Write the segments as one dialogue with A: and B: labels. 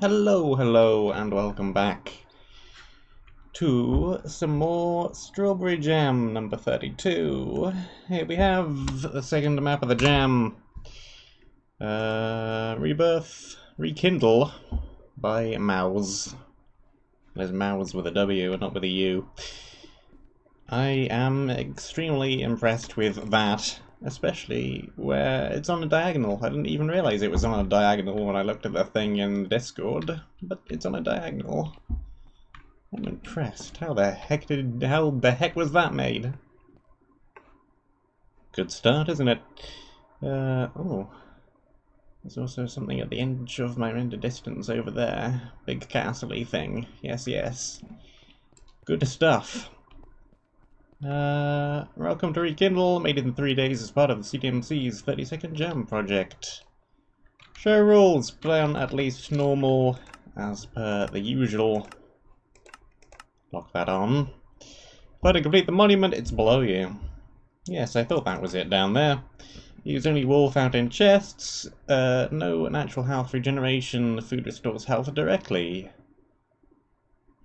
A: Hello, and welcome back to some more Strawberry Jam number 32. Here we have the second map of the jam. Rekindle by Mowse. There's Mowse with a W and not with a U. I am extremely impressed with that. Especially where it's on a diagonal. I didn't even realize it was on a diagonal when I looked at the thing in Discord, but it's on a diagonal. I'm impressed. How the heck was that made? Good start, isn't it? Oh. There's also something at the edge of my render distance over there. Big castle-y thing. Yes. Good stuff. Welcome to Rekindle, made in 3 days as part of the CDMC's 30-second jam project. Show rules, play on at least normal, as per the usual. Lock that on. Try to complete the monument, it's below you. Yes, I thought that was it down there. Use only wool found in chests, no natural health regeneration, food restores health directly.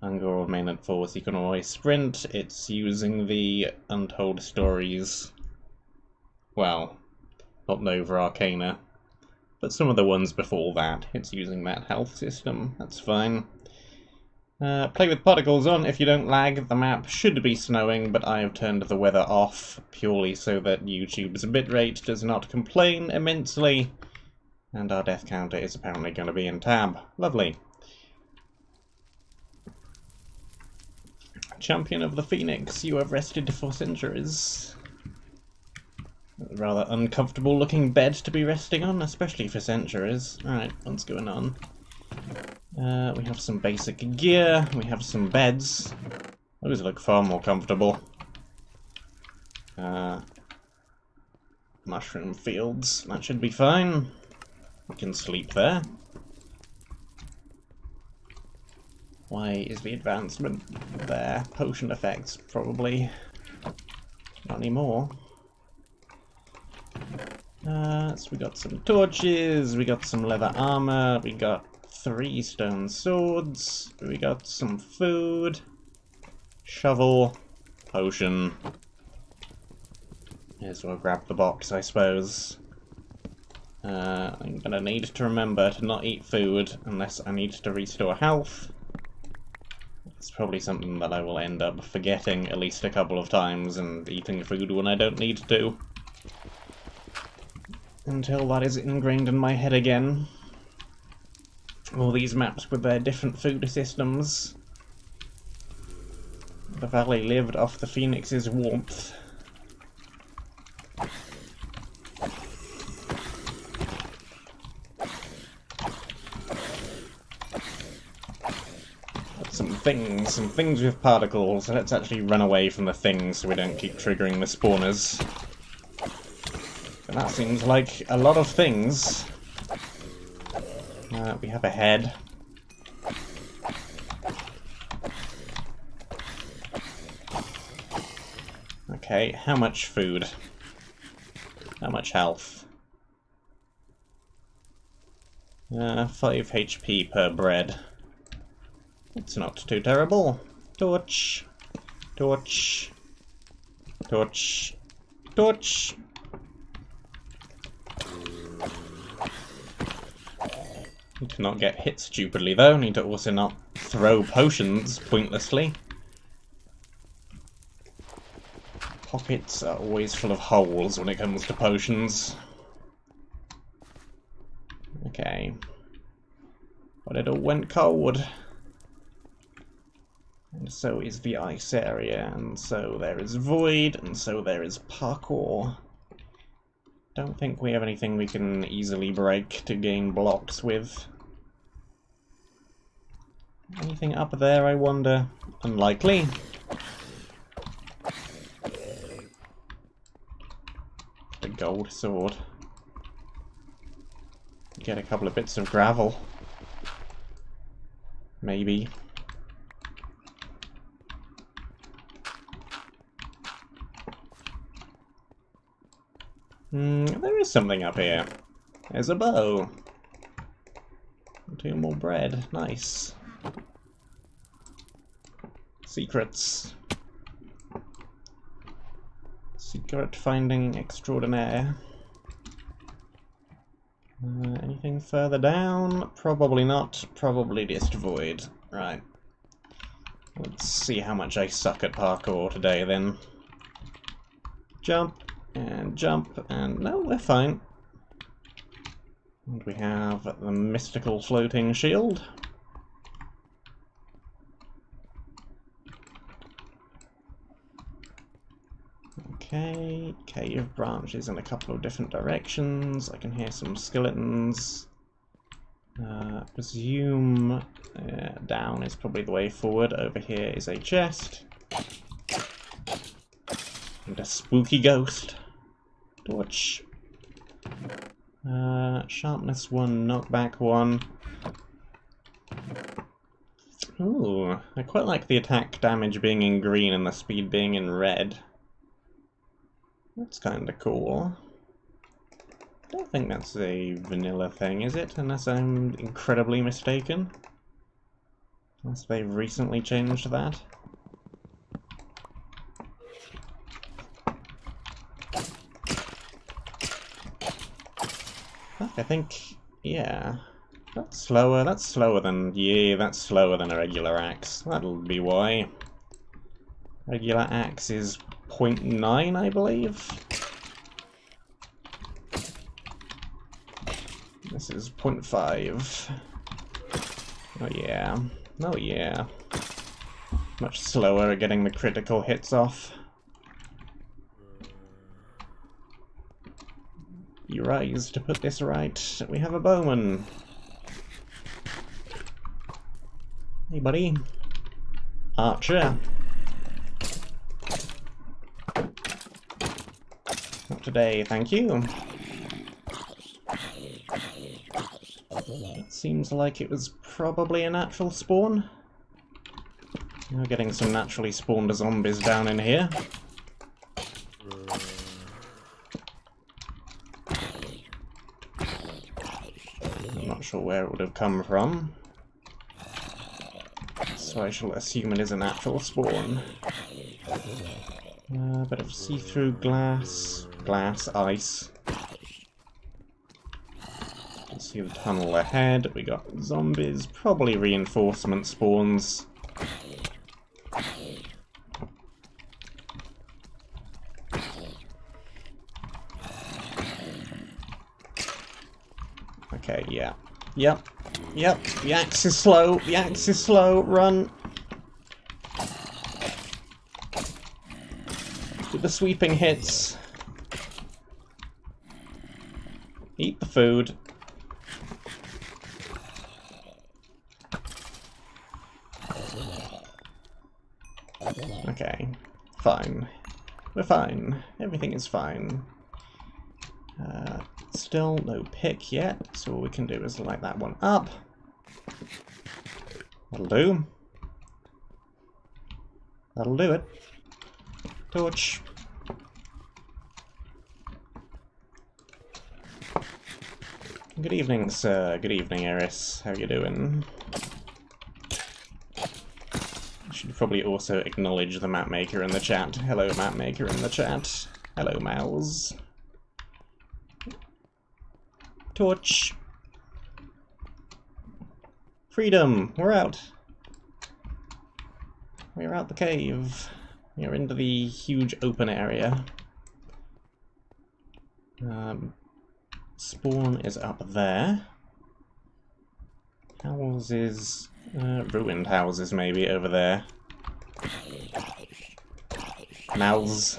A: Hunger or mainland force, you can always sprint. It's using the Untold Stories. Well, not Nova Arcana, but some of the ones before that. It's using that health system. That's fine. Play with particles on if you don't lag. The map should be snowing, but I have turned the weather off purely so that YouTube's bitrate does not complain immensely. And our death counter is apparently going to be in tab. Lovely. Champion of the Phoenix, you have rested for centuries. A rather uncomfortable looking bed to be resting on, especially for centuries. Alright, what's going on? We have some basic gear, we have some beds. Those look far more comfortable. Mushroom fields, that should be fine. We can sleep there. Why is the advancement there? Potion effects, probably. Not anymore. So we got some torches, we got some leather armor, we got 3 stone swords, we got some food, shovel, potion. May as well grab the box, I suppose. I'm gonna need to remember to not eat food unless I need to restore health. It's probably something that I will end up forgetting at least a couple of times and eating food when I don't need to. Until that is ingrained in my head again. All these maps with their different food systems. The valley lived off the Phoenix's warmth. Some things with particles. Let's actually run away from the things so we don't keep triggering the spawners. And that seems like a lot of things. We have a head. Okay, how much food? How much health? 5 HP per bread. It's not too terrible. Torch. Torch. Torch. Torch. Need to not get hit stupidly though. Need to also not throw potions pointlessly. Pockets are always full of holes when it comes to potions. Okay. But it all went cold. And so is the ice area, and so there is void, and so there is parkour. Don't think we have anything we can easily break to gain blocks with. Anything up there, I wonder? Unlikely. The gold sword. Get a couple of bits of gravel. Maybe. There is something up here. There's a bow. 2 more bread. Nice. Secrets. Secret finding extraordinaire. Anything further down? Probably not. Probably just void. Right. Let's see how much I suck at parkour today then. Jump, and no, we're fine. And we have the mystical floating shield. Okay, cave branches in a couple of different directions. I can hear some skeletons. Presume down is probably the way forward. Over here is a chest. And a spooky ghost. Torch. Sharpness 1, knockback 1. Ooh, I quite like the attack damage being in green and the speed being in red. That's kinda cool. I don't think that's a vanilla thing, is it? Unless I'm incredibly mistaken. Unless they've recently changed that. I think, yeah. That's slower than, yeah, that's slower than a regular axe. That'll be why. Regular axe is 0.9, I believe. This is 0.5. Oh yeah. Oh yeah. Much slower at getting the critical hits off. You rise to put this right. We have a bowman. Hey buddy. Archer. Not today, thank you. It seems like it was probably a natural spawn. We're getting some naturally spawned zombies down in here. I'm not sure where it would have come from. So I shall assume it is a natural spawn. A bit of see-through glass, ice. See the tunnel ahead. We got zombies, probably reinforcement spawns. Okay, yeah. Yep. The axe is slow. Run. Do the sweeping hits. Eat the food. Okay, fine. We're fine. Everything is fine. Still no pick yet, so all we can do is light that one up. That'll do. That'll do it. Torch. Good evening, sir. Good evening, Eris. How you doing? Should probably also acknowledge the map maker in the chat. Hello, map maker in the chat. Hello, Mowse. Torch. Freedom! We're out! We're out the cave. We're into the huge open area. Spawn is up there. Houses... ruined houses maybe over there. Mowse.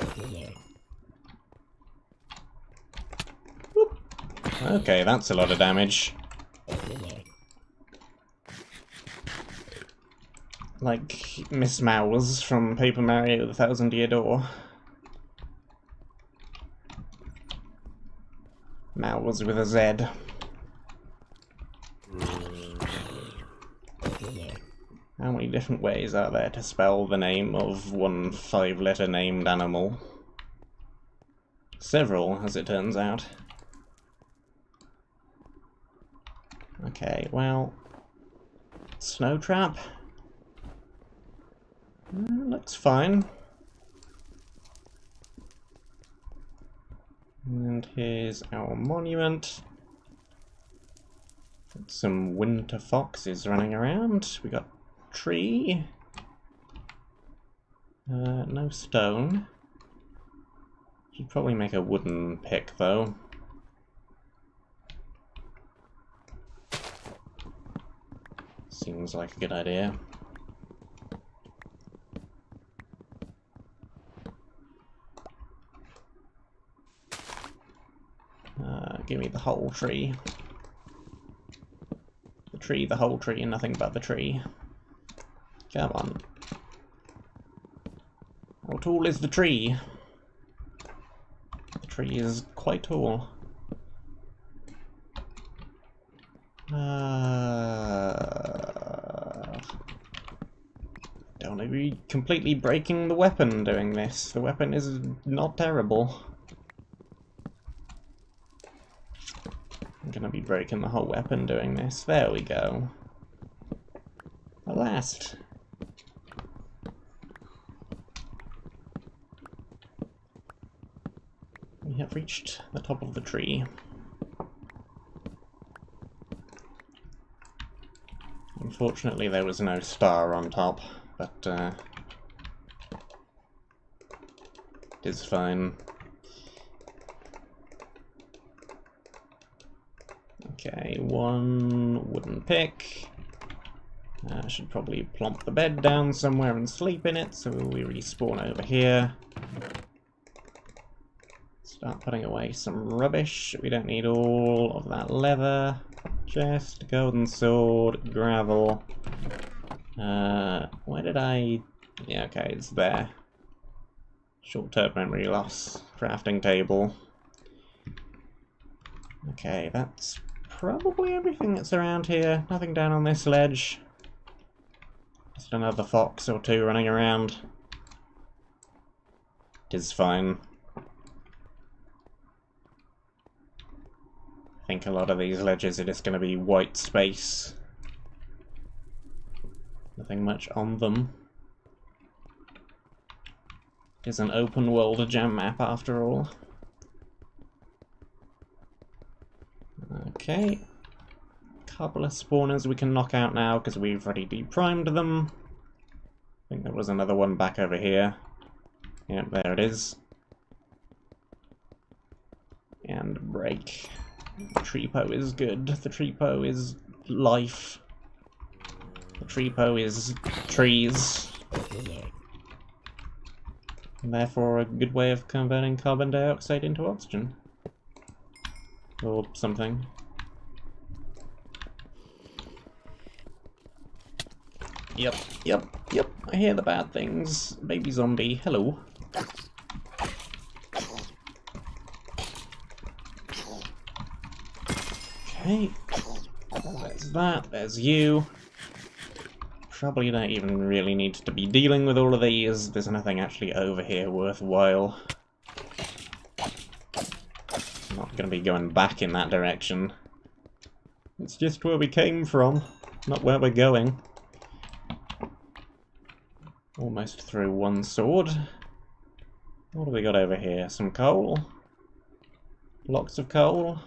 A: Whoop. Okay, that's a lot of damage. Like Miss Mowse from Paper Mario: The Thousand Year Door. Mowse with a Z. How many different ways are there to spell the name of one 5-letter named animal? Several, as it turns out. Okay, well... Snow trap? Looks fine. And here's our monument. Some winter foxes running around. We got tree. No stone. Should probably make a wooden pick though. Seems like a good idea. Give me the whole tree. The tree, the whole tree, and nothing but the tree. Come on. How tall is the tree? The tree is quite tall. Don't want to be completely breaking the weapon doing this. The weapon is not terrible. I'm gonna be breaking the whole weapon doing this. There we go. At last. We have reached the top of the tree. Unfortunately, there was no star on top, but it is fine. Okay, one wooden pick. I should probably plonk the bed down somewhere and sleep in it, so we respawn over here. Start putting away some rubbish. We don't need all of that leather. Chest, golden sword, gravel. Where did I... Yeah, okay, it's there. Short-term memory loss. Crafting table. Okay, that's probably everything that's around here. Nothing down on this ledge. Just another fox or two running around. It is fine. I think a lot of these ledges are just going to be white space. Nothing much on them. It is an open world gem map after all. Okay. Couple of spawners we can knock out now because we've already deprimed them. I think there was another one back over here. Yep, there it is. And break. The treepo is good. The treepo is life. The treepo is trees. And therefore a good way of converting carbon dioxide into oxygen. Or something. Yep. I hear the bad things. Baby zombie, hello. Okay. There's that, there's you. Probably don't even really need to be dealing with all of these. There's nothing actually over here worthwhile. I'm not going to be going back in that direction. It's just where we came from, not where we're going. Almost through one sword. What have we got over here? Some coal? Blocks of coal?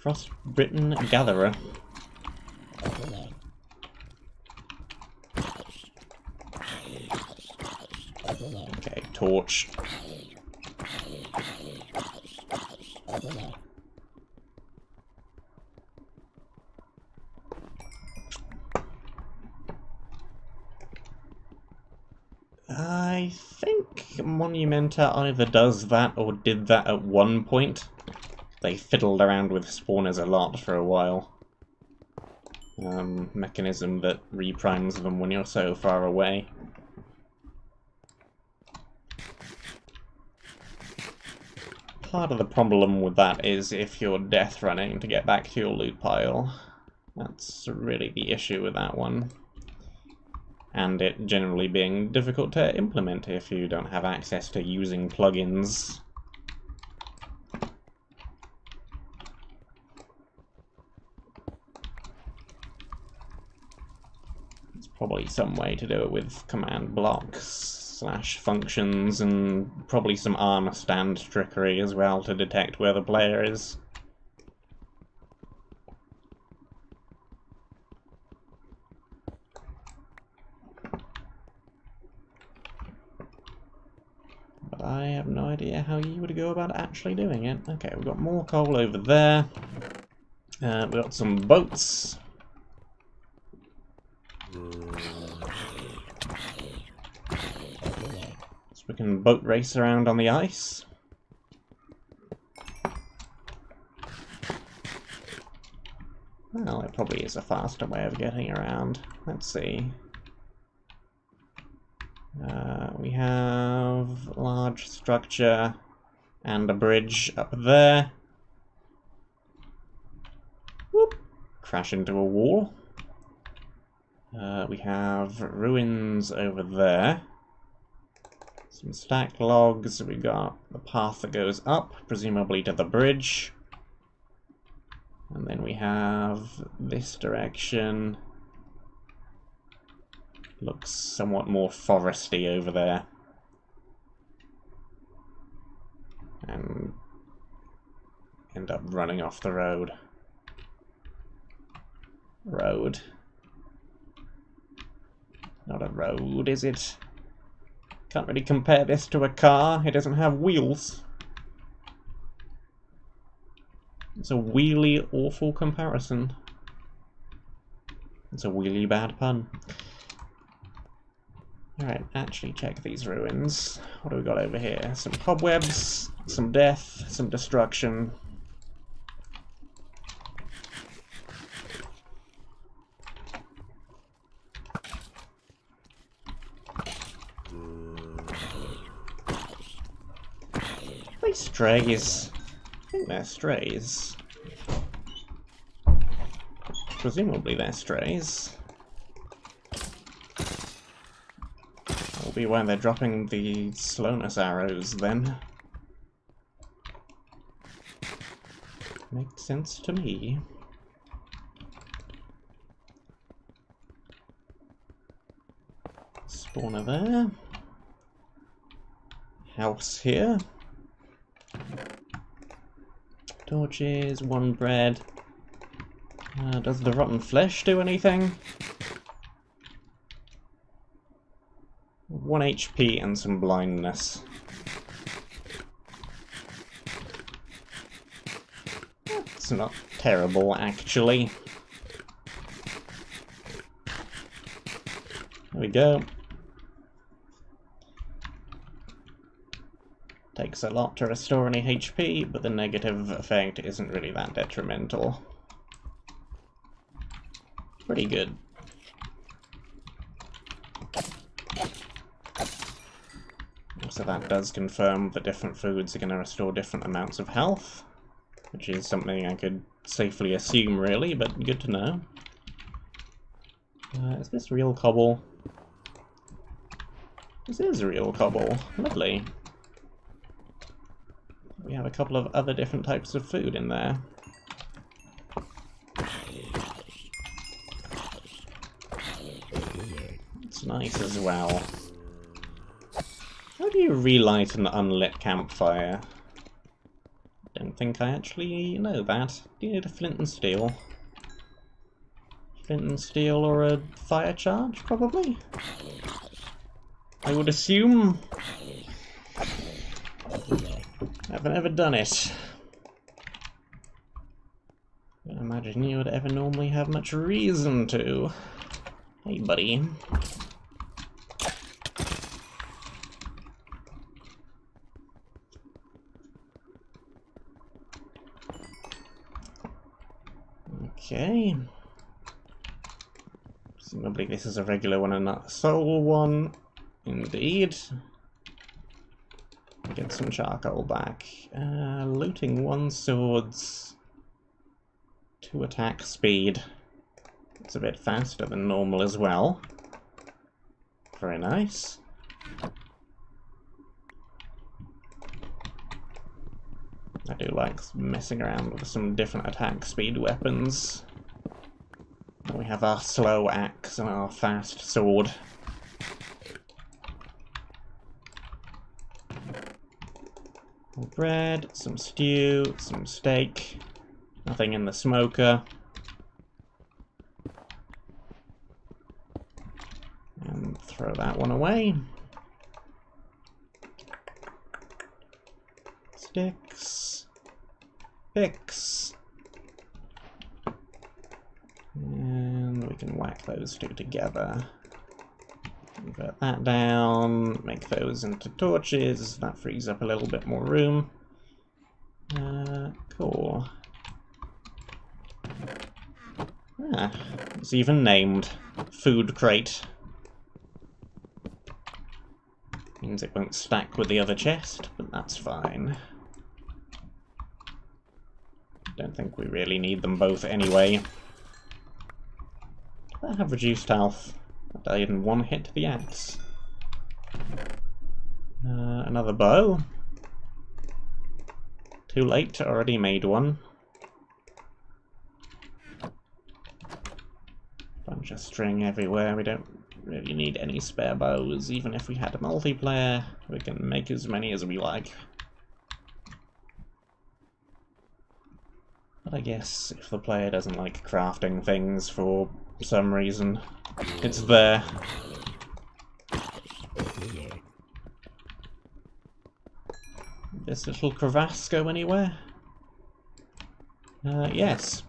A: Frostbitten Gatherer. Okay, torch. I think Monumenta either does that or did that at one point. They fiddled around with spawners a lot for a while. Mechanism that reprimes them when you're so far away. Part of the problem with that is if you're death running to get back to your loot pile. That's really the issue with that one. And it generally being difficult to implement if you don't have access to using plugins. Probably some way to do it with command blocks / functions, and probably some armor stand trickery as well to detect where the player is. But I have no idea how you would go about actually doing it. Okay, we've got more coal over there. We've got some boats. So we can boat race around on the ice. Well, it probably is a faster way of getting around. Let's see. We have a large structure and a bridge up there. Whoop! Crash into a wall. We have ruins over there. Some stacked logs. We got the path that goes up, presumably to the bridge. And then we have this direction. Looks somewhat more foresty over there. And end up running off the road. Road. Not a road, is it? Can't really compare this to a car. It doesn't have wheels. It's a wheelie awful comparison. It's a wheelie bad pun. Alright, actually check these ruins. What do we got over here? Some cobwebs, some death, some destruction. Are they strays? I think they're strays. Presumably they're strays. That'll be why they're dropping the slowness arrows then. Makes sense to me. Spawner there. House here. Torches, one bread. Does the rotten flesh do anything? 1 HP and some blindness. That's not terrible, actually. There we go. Takes a lot to restore any HP, but the negative effect isn't really that detrimental. Pretty good. So that does confirm that different foods are going to restore different amounts of health, which is something I could safely assume, really, but good to know. Is this real cobble? This is real cobble. Lovely. We have a couple of other different types of food in there. It's nice as well. How do you relight an unlit campfire? Don't think I actually know that. Do you need a flint and steel? Flint and steel or a fire charge, probably? I would assume. I've never done it. Don't imagine you would ever normally have much reason to. Hey, buddy. Okay. Presumably this is a regular one and not a soul one. Indeed. Get some charcoal back. Looting 1 swords. 2 attack speed. It's a bit faster than normal as well. Very nice. I do like messing around with some different attack speed weapons. We have our slow axe and our fast sword. More bread, some stew, some steak. Nothing in the smoker. And throw that one away. Sticks. Picks. And we can whack those two together. Convert that down, make those into torches. That frees up a little bit more room. Cool. Ah, it's even named Food Crate. Means it won't stack with the other chest, but that's fine. Don't think we really need them both anyway. I have reduced health. I died in one hit to the axe. Another bow. Too late, already made one. Bunch of string everywhere, we don't really need any spare bows. Even if we had a multiplayer, we can make as many as we like. But I guess if the player doesn't like crafting things for some reason, it's there. This little crevasse go anywhere? Yes.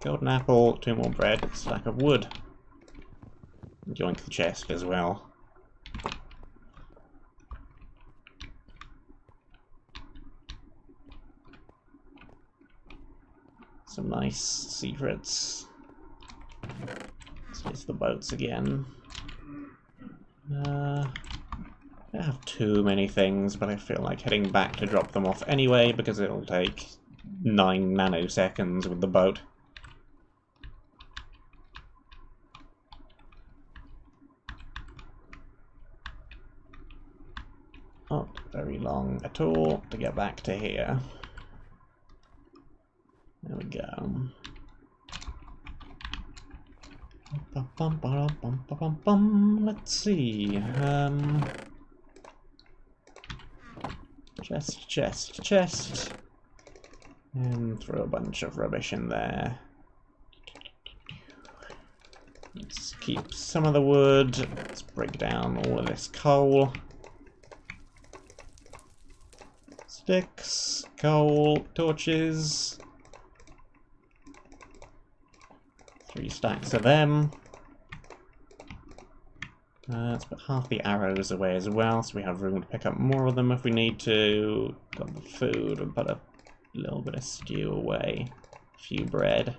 A: Golden apple, 2 more bread, stack of wood. Join the chest as well. Some nice secrets. It's the boats again. I don't have too many things, but I feel like heading back to drop them off anyway, because it'll take 9 nanoseconds with the boat. Not very long at all to get back to here. There we go. Let's see. Chest. And throw a bunch of rubbish in there. Let's keep some of the wood. Let's break down all of this coal. Sticks, coal, torches. 3 stacks of them. Let's put half the arrows away as well, so we have room to pick up more of them if we need to. Got the food, and put a little bit of stew away. A few bread.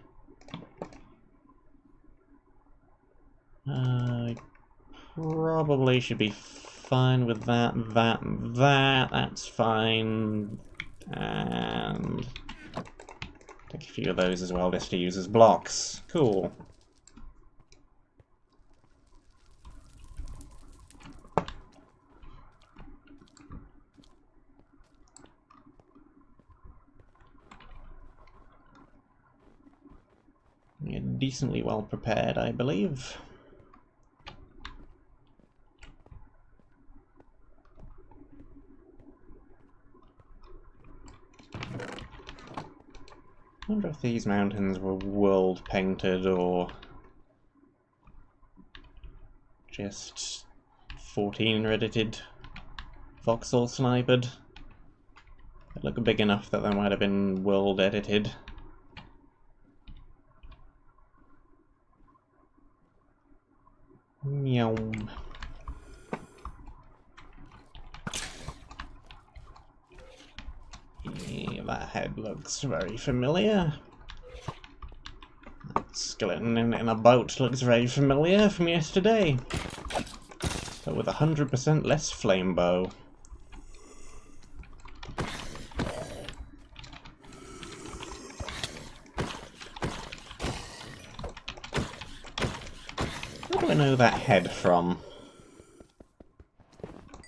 A: Probably should be fine with that, that's fine. And take a few of those as well, just to use as blocks. Cool. You're decently well prepared, I believe. I wonder if these mountains were world painted or just 14 edited voxel sniped. They look big enough that they might have been world edited. Yum. Yeah, that head looks very familiar. That skeleton in a boat looks very familiar from yesterday. But with 100% less flame bow. Where do I know that head from?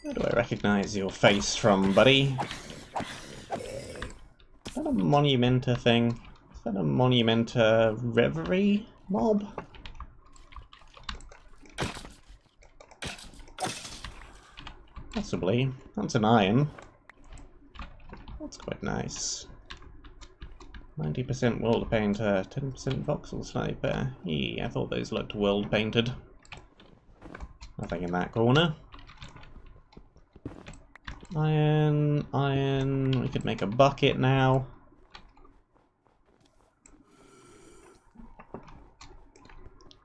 A: Where do I recognize your face from, buddy? Is that a Monumenta thing? Is that a Monumenta Reverie? Mob. Possibly. That's an iron. That's quite nice. 90% world painter, 10% voxel sniper. I thought those looked world painted. Nothing in that corner. Iron, iron. We could make a bucket now.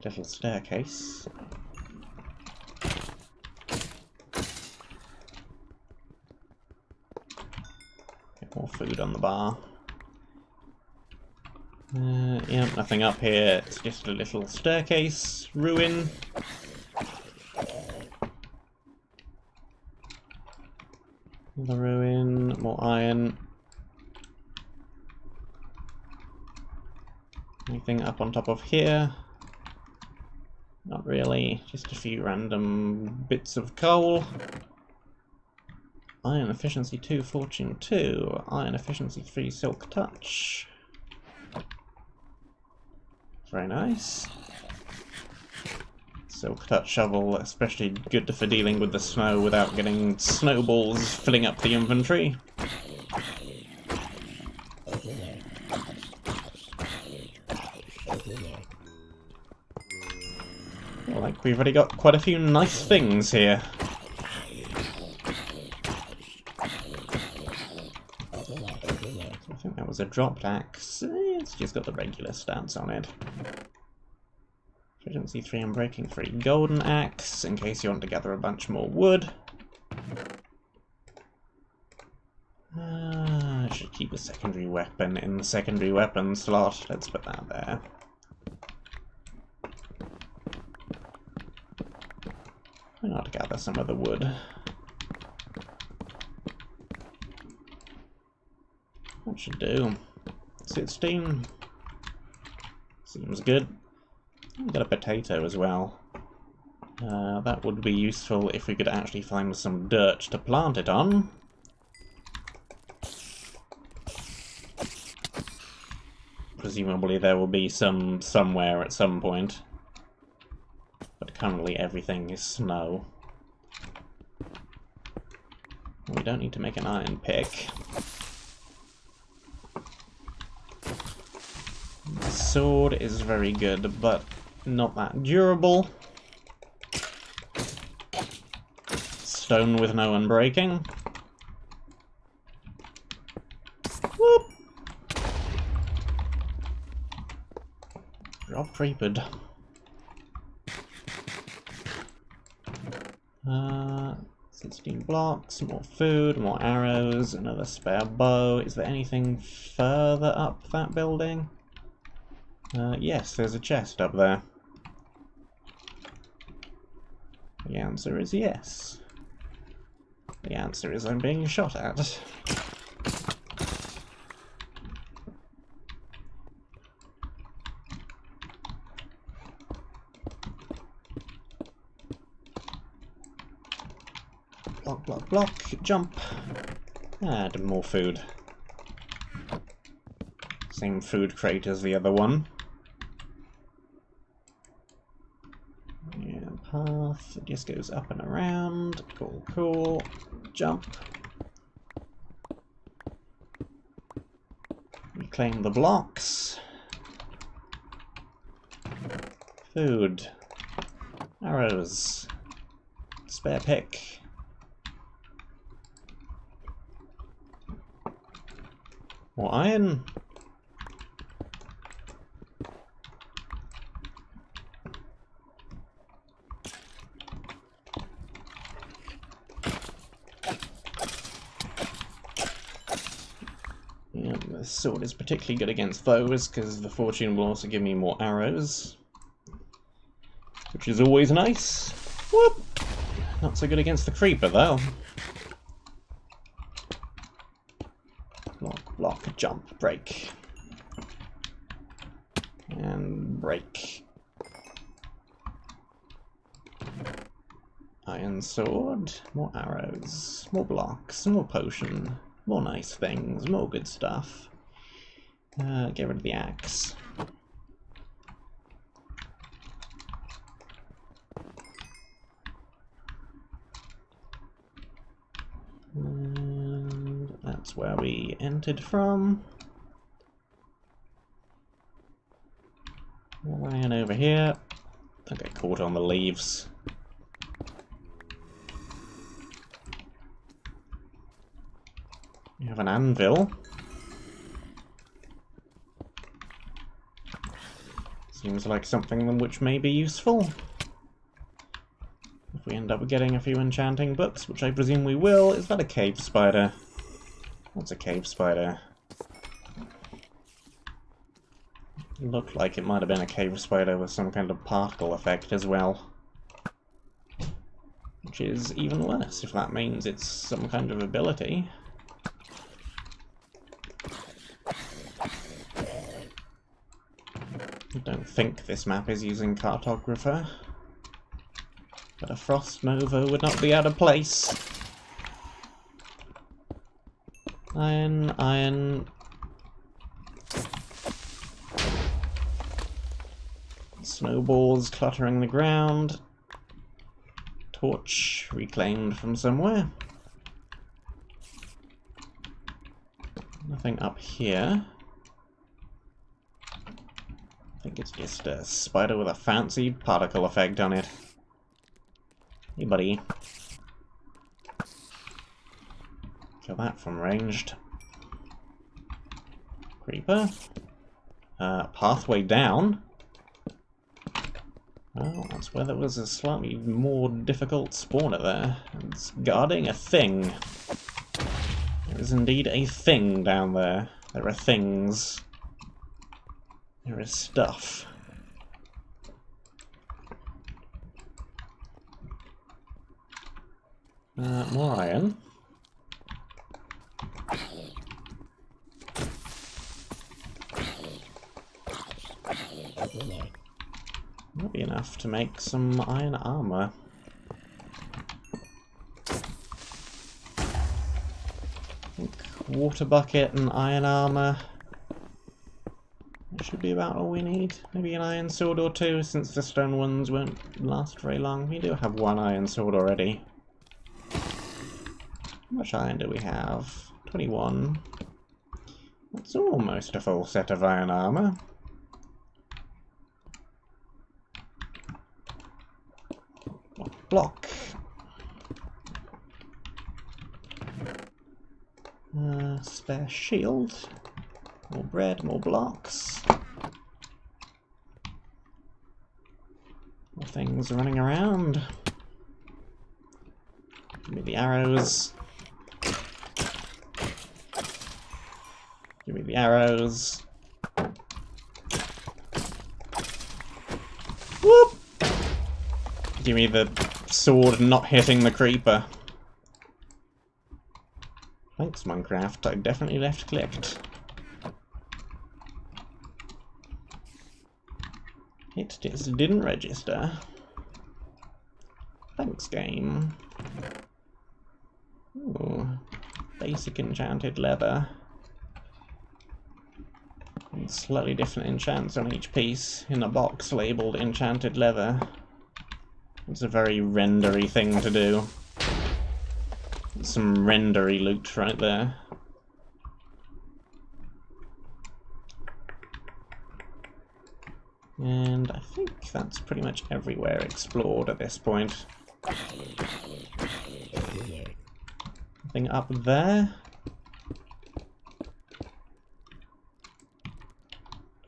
A: Little staircase. Get more food on the bar. Yeah, nothing up here. It's just a little staircase ruin. Another ruin, more iron. Anything up on top of here? Not really, just a few random bits of coal. Iron efficiency 2, fortune 2. Iron efficiency 3, silk touch. Very nice. Silk touch shovel, especially good for dealing with the snow without getting snowballs filling up the inventory. Like we've already got quite a few nice things here. I think that was a dropped axe. It's just got the regular stats on it. Efficiency 3 and breaking 3. Golden axe, in case you want to gather a bunch more wood. I should keep a secondary weapon in the secondary weapon slot. Let's put that there. Why not gather some of the wood? That should do. 16. Seems good. I've got a potato as well. That would be useful if we could actually find some dirt to plant it on. Presumably there will be some somewhere at some point. But currently everything is snow. We don't need to make an iron pick. The sword is very good, but not that durable. Stone with no unbreaking. Whoop! Drop creeped. 16 blocks, more food, more arrows, another spare bow. Is there anything further up that building? Yes, there's a chest up there. The answer is yes. The answer is I'm being shot at. Block, block, block, jump. Add more food. Same food crate as the other one. And path, it just goes up and around. Cool, cool. Jump. Reclaim the blocks. Food. Arrows. Spare pick. More iron. Yeah, the sword is particularly good against foes because the fortune will also give me more arrows, which is always nice. Whoop! Not so good against the creeper though. Block, block, jump, break. And break. Iron sword, more arrows, more blocks, more potion, more nice things, more good stuff. Get rid of the axe. That's where we entered from. Iron over here. Don't get caught on the leaves. We have an anvil. Seems like something which may be useful. If we end up getting a few enchanting books, which I presume we will. Is that a cave spider? What's a cave spider? Looked like it might have been a cave spider with some kind of particle effect as well. Which is even worse, if that means it's some kind of ability. I don't think this map is using cartographer, but a frost nova would not be out of place. Iron, iron. Snowballs cluttering the ground. Torch reclaimed from somewhere. Nothing up here. I think it's just a spider with a fancy particle effect on it. Hey, buddy. Kill that from ranged. Creeper. Pathway down. Well, that's where there was a slightly more difficult spawner there. It's guarding a thing. There is indeed a thing down there. There are things. There is stuff. More iron. Might be enough to make some iron armor. I think water bucket and iron armor. That should be about all we need. Maybe an iron sword or two, since the stone ones won't last very long. We do have one iron sword already. How much iron do we have? 21. That's almost a full set of iron armor. Block. Spare shield. More bread, more blocks. More things running around. Give me the arrows. Give me the arrows. Whoop! Give me the sword not hitting the creeper. Thanks, Minecraft. I definitely left-clicked. It just didn't register. Thanks, game. Ooh, basic enchanted leather. And slightly different enchants on each piece in a box labelled enchanted leather. It's a very rendery thing to do. Some rendery loot right there. And I think that's pretty much everywhere explored at this point. Nothing up there.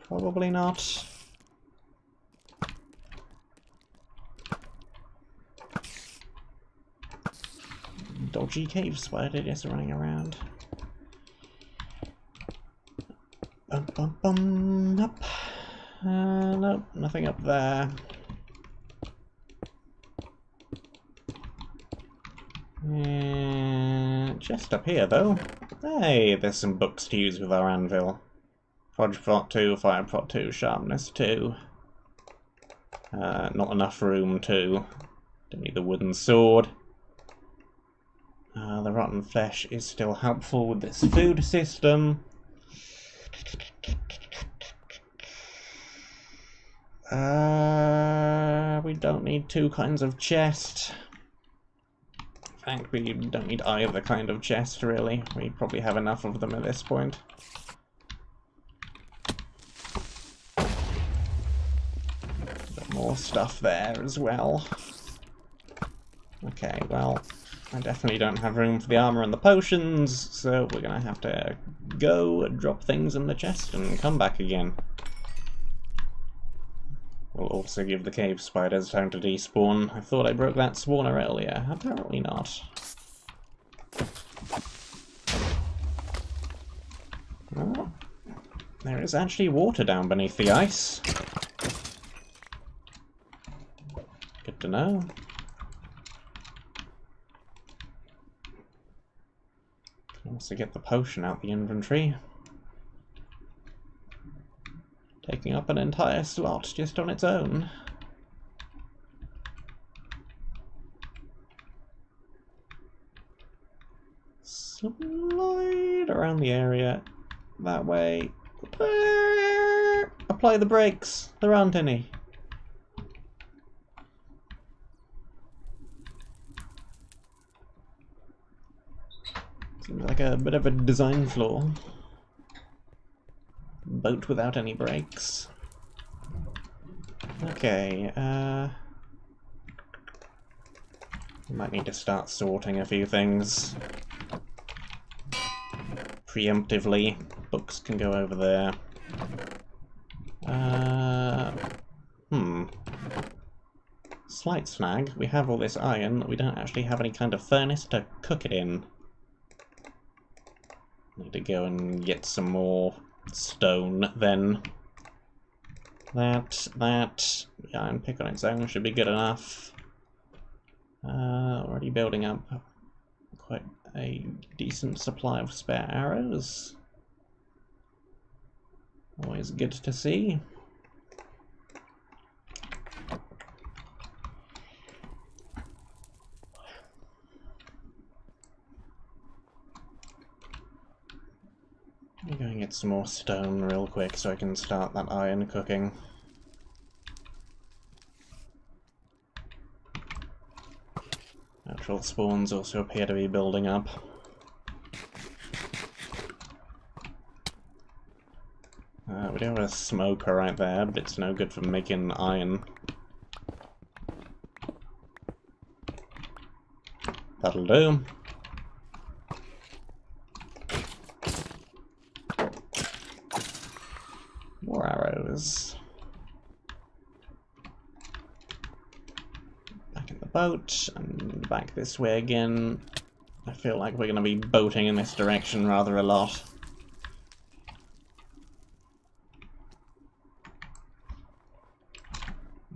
A: Probably not. Dodgy cave spider just running around. Bum bum bum up. Nope, nothing up there. Just up here though. Hey, there's some books to use with our anvil. Proj Prot 2, Fire Prot 2, Sharpness 2. Not enough room to. Don't need the wooden sword. The rotten flesh is still helpful with this food system. We don't need two kinds of chest. fact, we don't need either kind of chest, really. We probably have enough of them at this point. Got more stuff there as well. Okay, well, I definitely don't have room for the armor and the potions, so we're gonna have to go drop things in the chest and come back again. We'll also give the cave spiders time to despawn. I thought I broke that spawner earlier. Apparently not. Oh, there is actually water down beneath the ice. Good to know. Can also get the potion out the inventory. Taking up an entire slot just on its own. Slide around the area. That way. Apply the brakes. There aren't any. Seems like a bit of a design flaw. Boat without any brakes. Okay, might need to start sorting a few things. Preemptively. Books can go over there. Slight snag. We have all this iron, but we don't actually have any kind of furnace to cook it in. Need to go and get some more stone, then. That, the iron pick on its own should be good enough. Already building up quite a decent supply of spare arrows. Always good to see. I'm going to get some more stone real quick so I can start that iron cooking. Natural spawns also appear to be building up. We do have a smoker right there, but it's no good for making iron. That'll do. More arrows. Back in the boat, and back this way again. I feel like we're going to be boating in this direction rather a lot.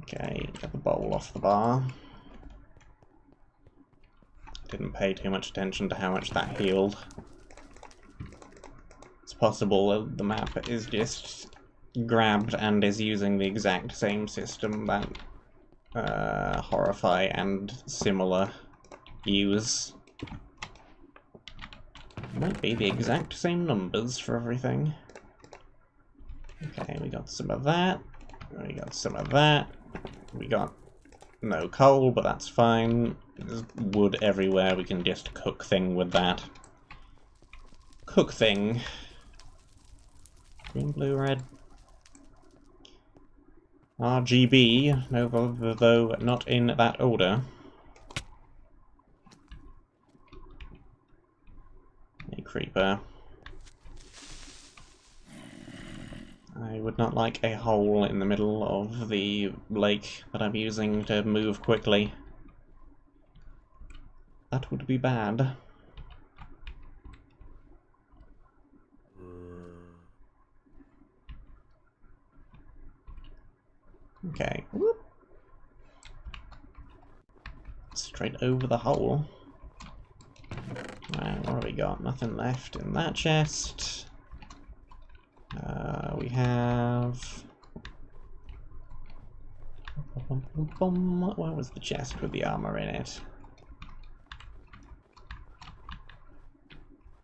A: Okay, get the bowl off the bar. Didn't pay too much attention to how much that healed. It's possible the map is just grabbed and is using the exact same system that Horrify and similar use. Might be the exact same numbers for everything. Okay, we got some of that. We got some of that. We got no coal, but that's fine. There's wood everywhere. We can just cook thing with that. Cook thing. Green, blue, red. RGB, though not in that order. A creeper. I would not like a hole in the middle of the lake that I'm using to move quickly. That would be bad. Okay. Whoop. Straight over the hole. Right, what have we got? Nothing left in that chest. We have... Where was the chest with the armor in it?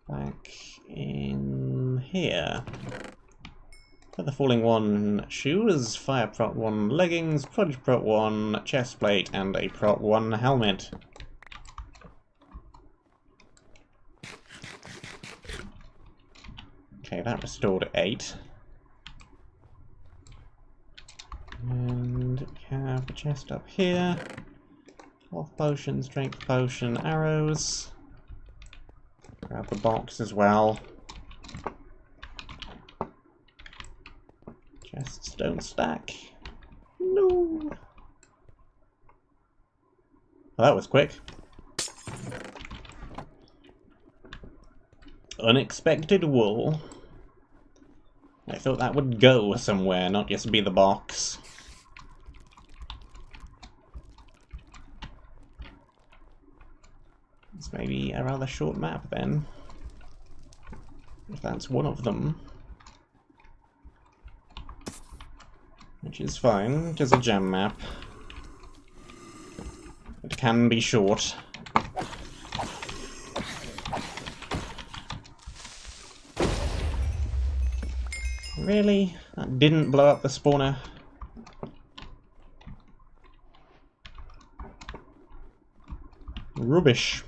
A: Back in here. Feather Falling 1 shoes, Fire Prot 1 leggings, Prodigy Prot 1 chest plate, and a Prot 1 helmet. Okay, that restored 8. And we have the chest up here. Health potion, strength potion, arrows. Grab the box as well. Chests don't stack. No! Well, that was quick. Unexpected wool. I thought that would go somewhere, not just be the box. It's maybe a rather short map then. If that's one of them. Which is fine, it is a gem map. It can be short. Really? That didn't blow up the spawner? Rubbish.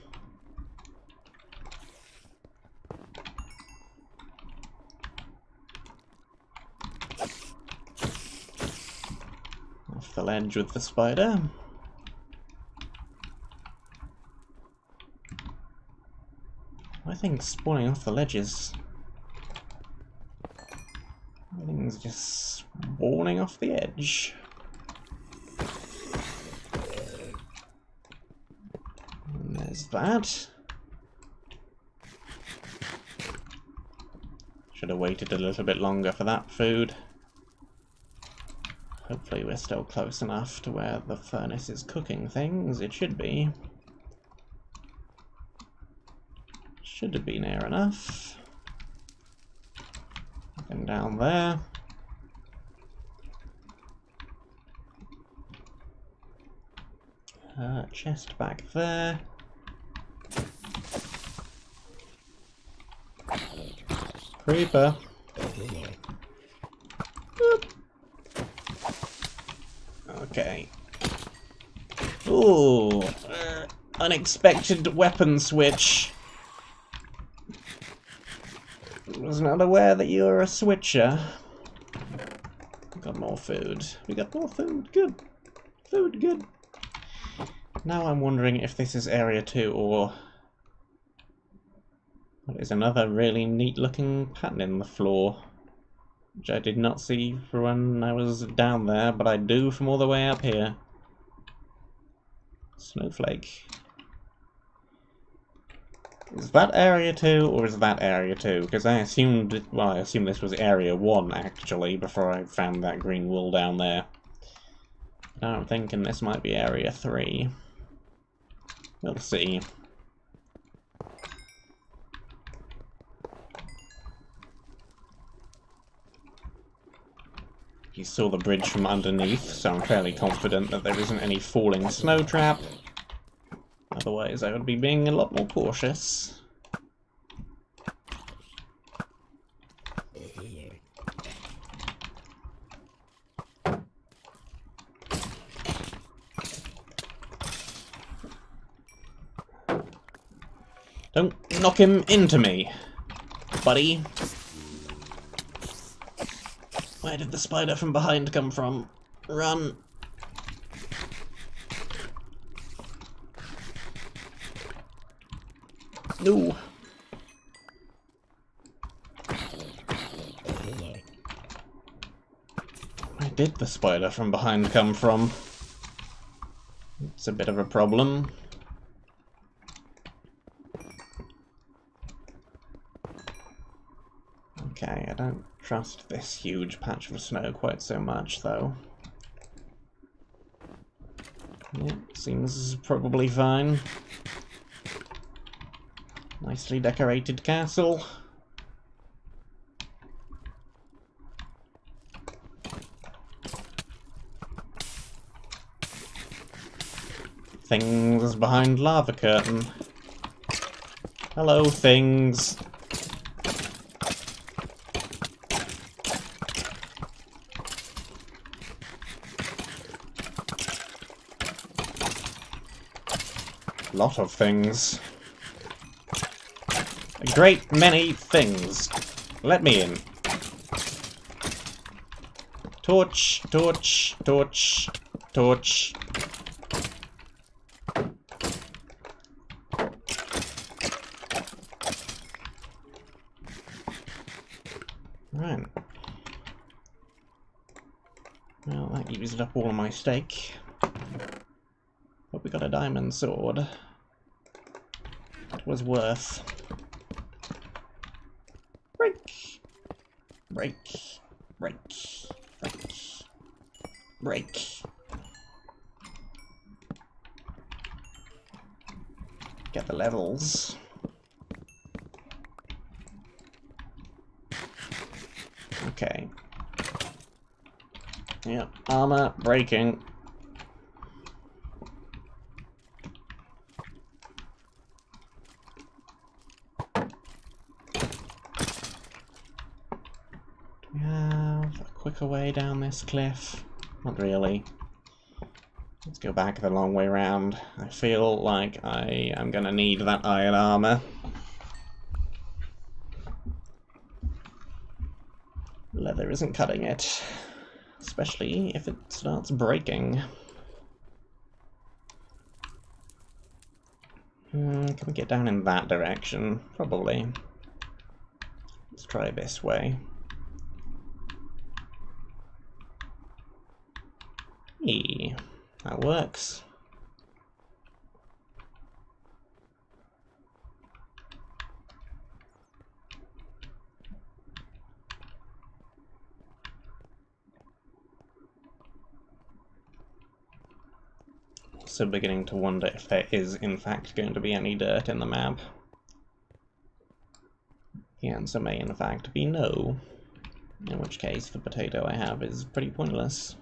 A: Off the ledge with the spider. I think spawning off the ledges. Everything's just spawning off the edge. And there's that. Should have waited a little bit longer for that food. Hopefully we're still close enough to where the furnace is cooking things. It should be. Should be near enough. Nothing down there. Chest back there. Creeper. Oop. Okay. Ooh, unexpected weapon switch. Was not aware that you're a switcher. We got more food. We got more food. Good. Food, good. Now I'm wondering if this is area 2 or... What is another really neat looking pattern in the floor. Which I did not see for when I was down there, but I do from all the way up here. Snowflake. Is that area 2 or is that area 2? Because I assumed, well, I assumed this was area 1 actually before I found that green wool down there. Now I'm thinking this might be area 3. We'll see. You saw the bridge from underneath, so I'm fairly confident that there isn't any falling snow trap. Otherwise, I would be being a lot more cautious. Don't knock him into me, buddy. Where did the spider from behind come from? Run! No. Where did the spider from behind come from? It's a bit of a problem. Okay, I don't trust this huge patch of snow quite so much, though. Yeah, seems probably fine. Nicely decorated castle. Things behind lava curtain. Hello, things. Lot of things. A great many things. Let me in. Torch, torch, torch, torch. Right. Well, that used up all of my steak. But we got a diamond sword. It was worth. Break! Break! Break! Break! Break! Get the levels. Okay. Yep, armor breaking. Do we have a quicker way down this cliff? Not really. Let's go back the long way round. I feel like I am gonna need that iron armor. Leather isn't cutting it. Especially if it starts breaking. Can we get down in that direction? Probably. Let's try this way. Hey, that works. Also beginning to wonder if there is in fact going to be any dirt in the map. The answer may in fact be no, in which case the potato I have is pretty pointless.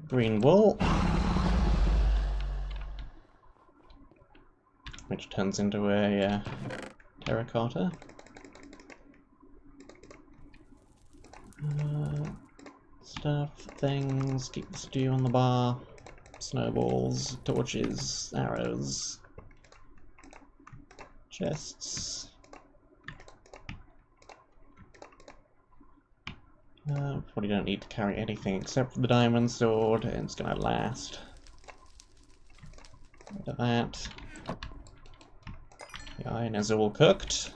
A: Green wool, which turns into a terracotta. Stuff, things, keep the stew on the bar, snowballs, torches, arrows, chests. Probably don't need to carry anything except for the diamond sword, and it's gonna last. Look at that. The iron is all cooked.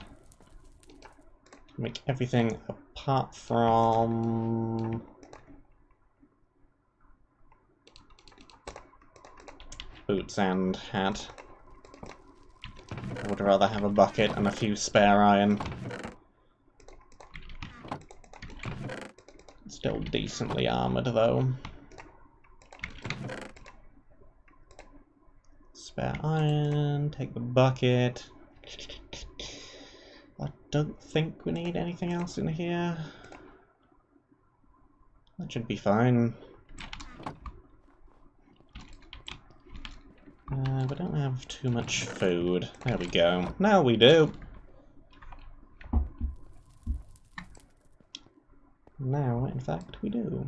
A: Make everything apart from boots and hat. I would rather have a bucket and a few spare iron. Still decently armoured though. Spare iron, take the bucket. I don't think we need anything else in here. That should be fine. We don't have too much food. There we go. Now we do. Now, in fact, we do.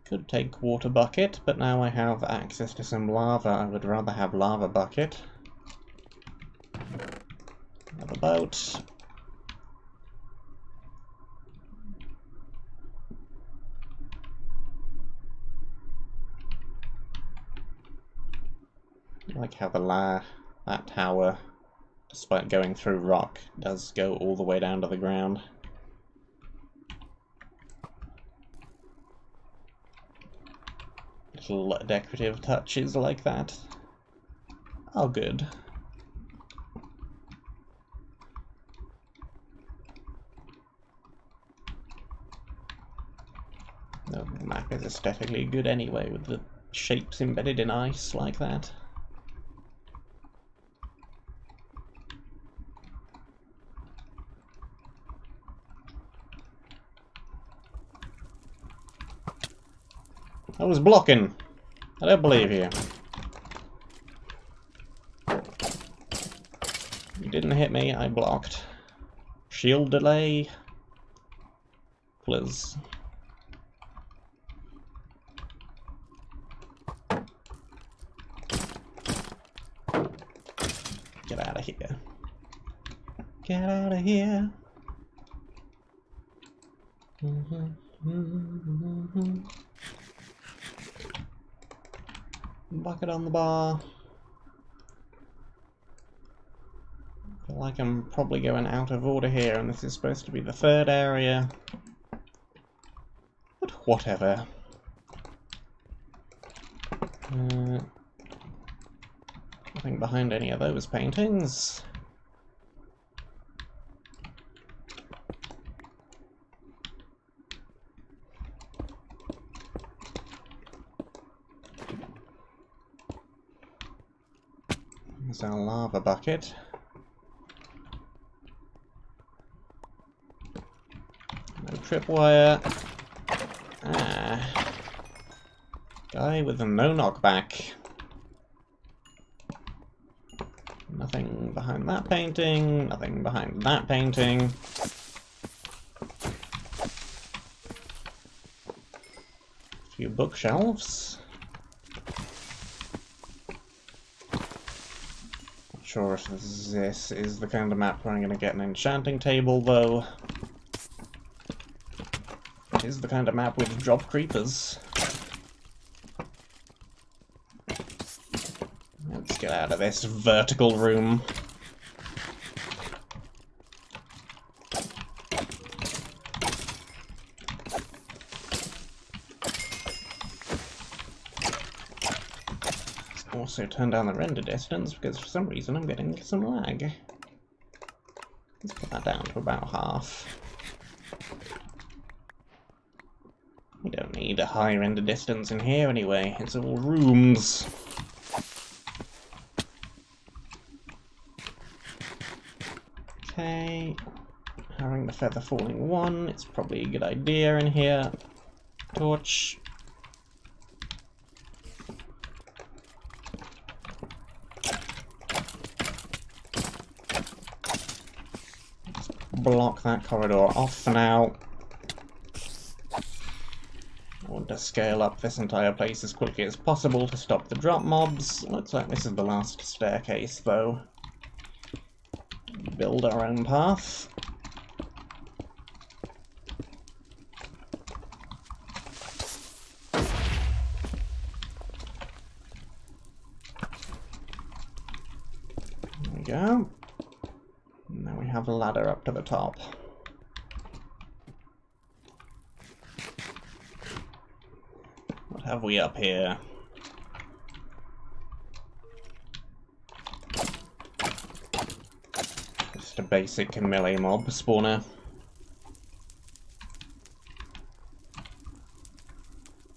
A: Could take water bucket, but now I have access to some lava. I would rather have lava bucket. Another boat. I like how that tower, despite going through rock, does go all the way down to the ground. Little decorative touches like that. Oh, good. The map is aesthetically good anyway, with the shapes embedded in ice like that. I was blocking. I don't believe you. You didn't hit me, I blocked. Shield delay. Please. Get out of here. Get out of here. Bucket on the bar. I feel like I'm probably going out of order here, and this is supposed to be the third area. But whatever. Nothing behind any of those paintings. There's our lava bucket. No tripwire. Ah. Guy with a no knockback. Nothing behind that painting, nothing behind that painting. A few bookshelves. Not sure if this is the kind of map where I'm going to get an enchanting table, though. It is the kind of map with drop creepers. Let's get out of this vertical room. Let's also turn down the render distance because for some reason I'm getting some lag. Let's put that down to about half. We don't need a high render distance in here anyway, it's all rooms. Okay, having the feather falling one, it's probably a good idea in here. Torch. Let's block that corridor off for now. I want to scale up this entire place as quickly as possible to stop the drop mobs. Looks like this is the last staircase though. Build our own path. There we go. And now we have a ladder up to the top. What have we up here? Just a basic melee mob spawner.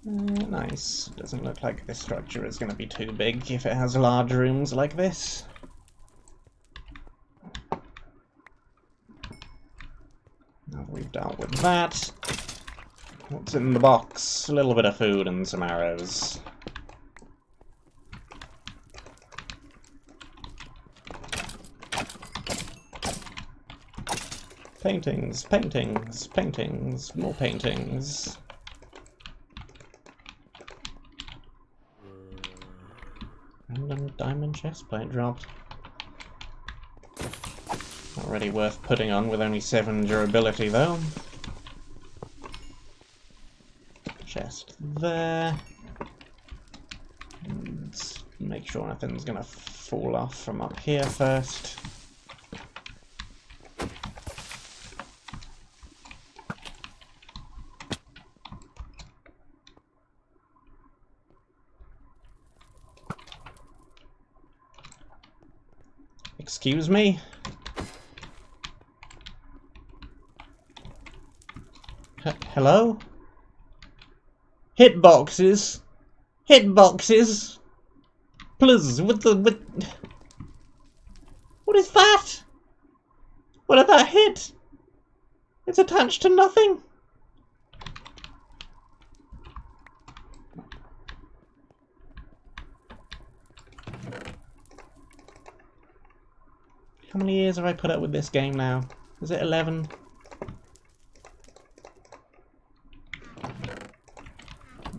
A: Nice. Doesn't look like this structure is going to be too big if it has large rooms like this. Now that we've dealt with that, what's in the box? A little bit of food and some arrows. Paintings, paintings, paintings, more paintings. Random diamond chestplate dropped. Not really worth putting on with only 7 durability though. Chest there. And make sure nothing's gonna fall off from up here first. Excuse me? Hello? Hitboxes? Hitboxes? Please, what is that? What did that hit? It's attached to nothing. How many years have I put up with this game now? Is it 11?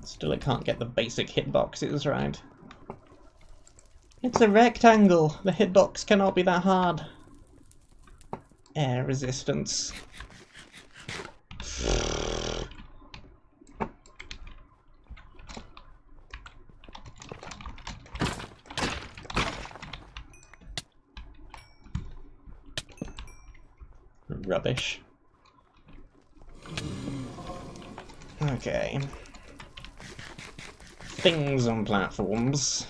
A: Still, I can't get the basic hitboxes right. It's a rectangle! The hitbox cannot be that hard. Air resistance. Rubbish. Okay. Things on platforms.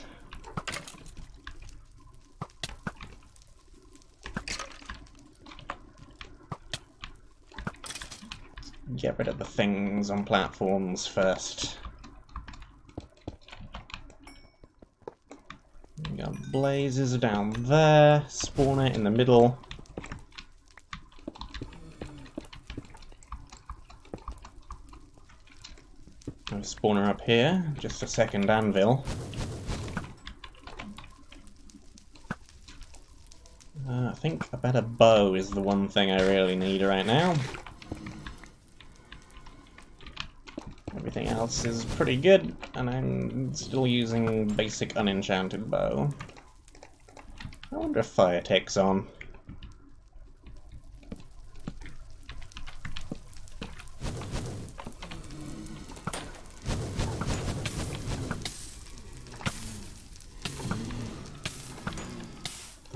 A: Get rid of the things on platforms first. We got blazes down there, spawner in the middle. And a spawner up here, just a second anvil. I think a better bow is the one thing I really need right now. Everything else is pretty good, and I'm still using basic unenchanted bow. I wonder if fire takes on.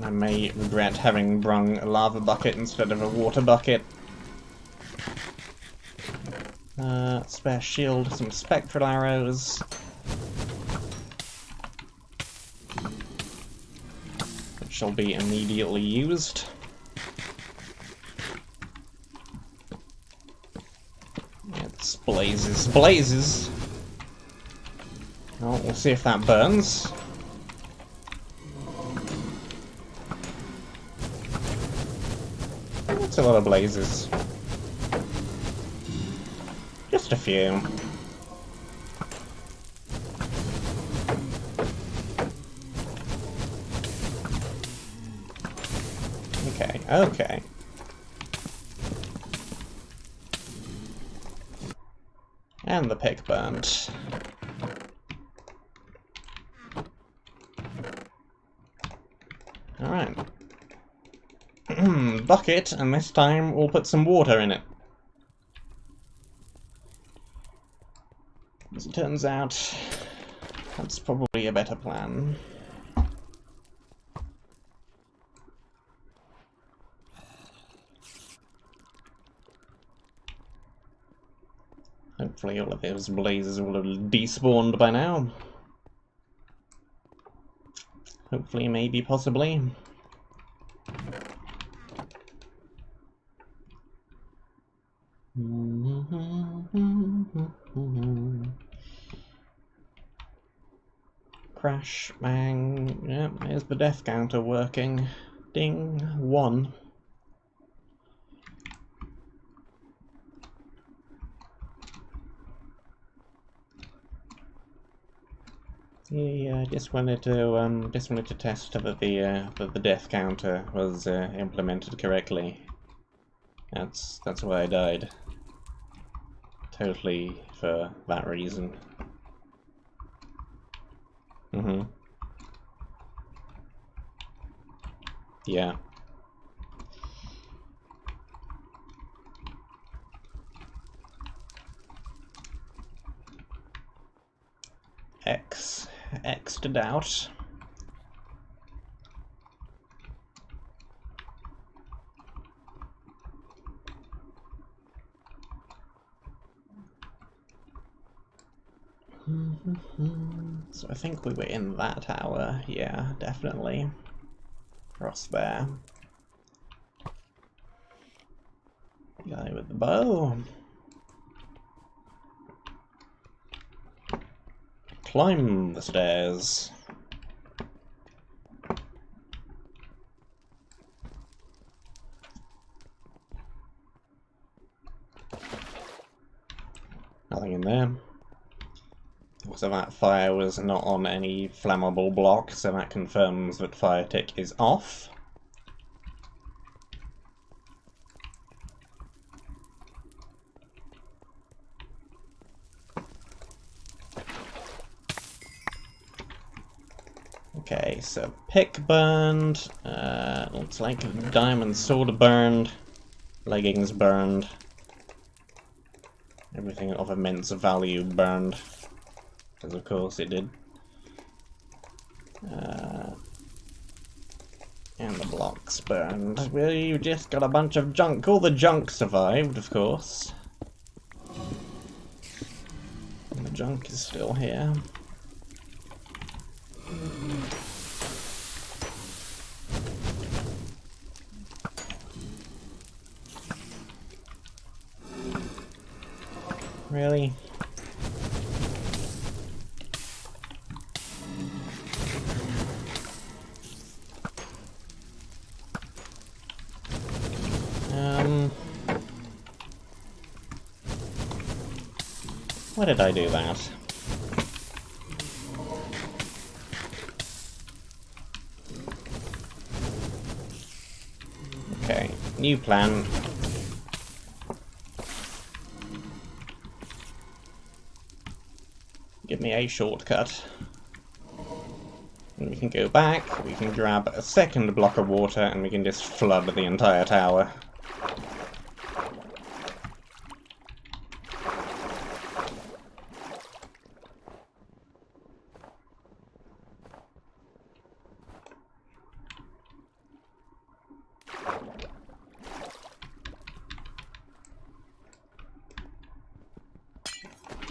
A: I may regret having brung a lava bucket instead of a water bucket. Spare shield, some spectral arrows. Which shall be immediately used. It's blazes. Blazes! Oh, we'll see if that burns. That's a lot of blazes. Just a few. Okay, okay. And the pick burnt. Alright. Bucket, and this time we'll put some water in it. As it turns out, that's probably a better plan. Hopefully all of those blazes will have despawned by now. Hopefully, maybe, possibly. Crash, bang, yep, there's the death counter working. Ding, 1. Yeah, I just wanted to test that the death counter was implemented correctly. That's why I died. Totally for that reason. Yeah. X to doubt. So I think we were in that tower, yeah, definitely. Across there. Guy with the bow. Climb the stairs. Nothing in there. So that fire was not on any flammable block, so that confirms that fire tick is off. Okay, so pick burned, looks like diamond sword burned, leggings burned, everything of immense value burned, because of course it did. And the blocks burned. Well, you just got a bunch of junk. All the junk survived, of course. And the junk is still here. Really? Why did I do that? Okay, new plan. Give me a shortcut. And we can go back, we can grab a second block of water, and we can just flood the entire tower.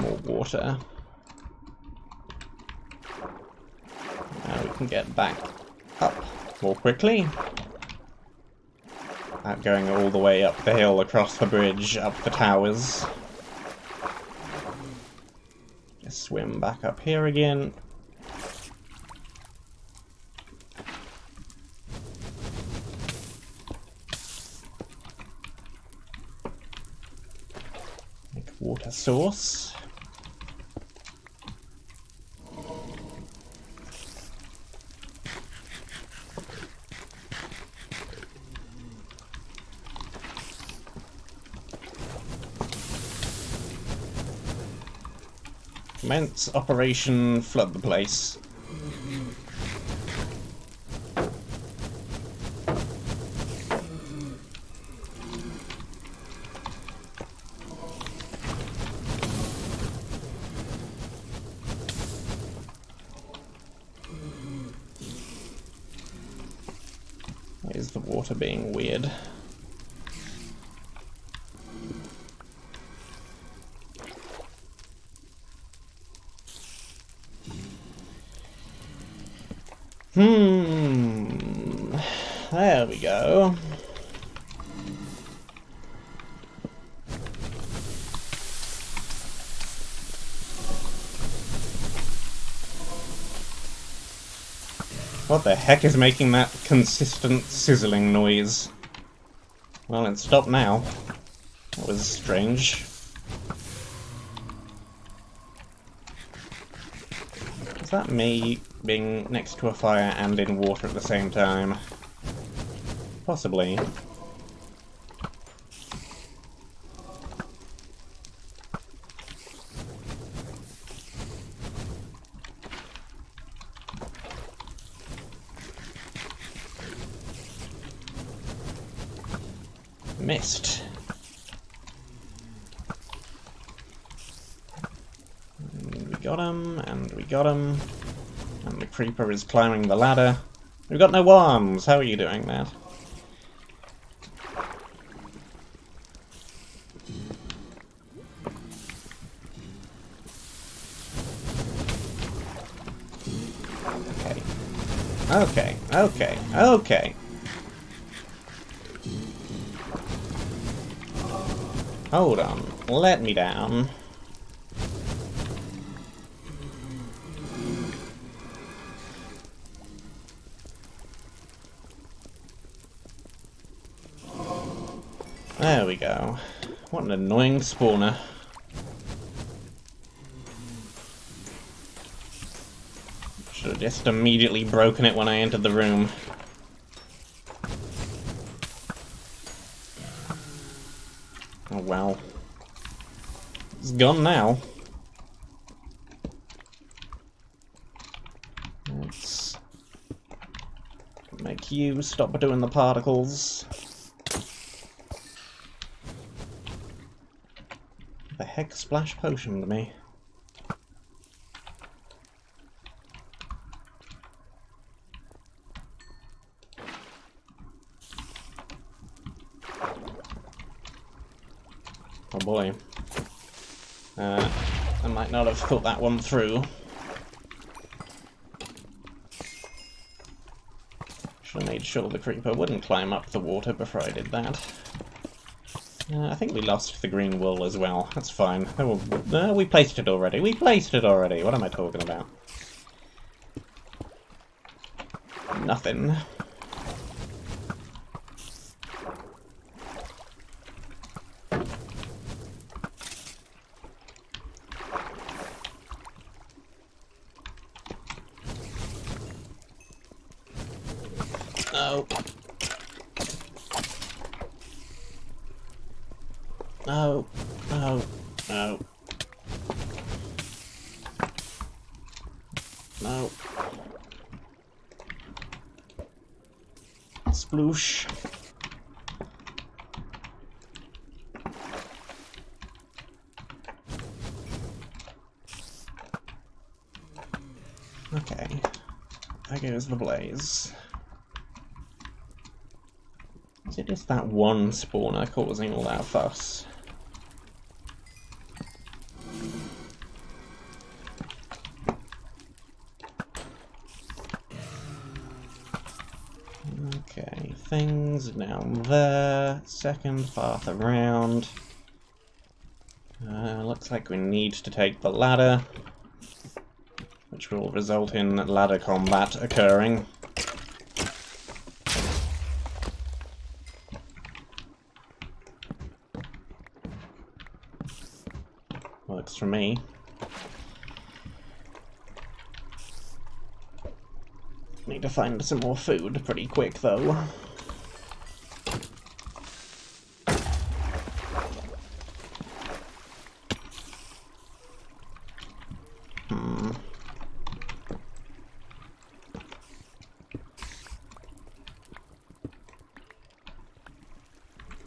A: More water. Now we can get back up more quickly. Without going all the way up the hill, across the bridge, up the towers. Just swim back up here again. Make a water source. Commence Operation Flood the Place. Why is the water being weird? There we go. What the heck is making that consistent sizzling noise? Well, it stopped now. That was strange. Is that me being next to a fire and in water at the same time? Possibly. Missed. And we got him, and we got him. And the creeper is climbing the ladder. We've got no arms! How are you doing that? Okay, okay, okay. Hold on, let me down. There we go. What an annoying spawner. Should have just immediately broken it when I entered the room. Oh well. It's gone now. Let's you stop doing the particles. The heck splash potioned me? Oh boy. I might not have thought that one through. Should have made sure the creeper wouldn't climb up the water before I did that. I think we lost the green wool as well. That's fine. Oh, we placed it already. We placed it already. What am I talking about? Nothing. No. No. No. No. No. Sploosh. Okay. There goes the blaze. Is it just that one spawner causing all that fuss? Okay, things down there, second path around. Looks like we need to take the ladder, which will result in ladder combat occurring. Works for me. Need to find some more food pretty quick, though.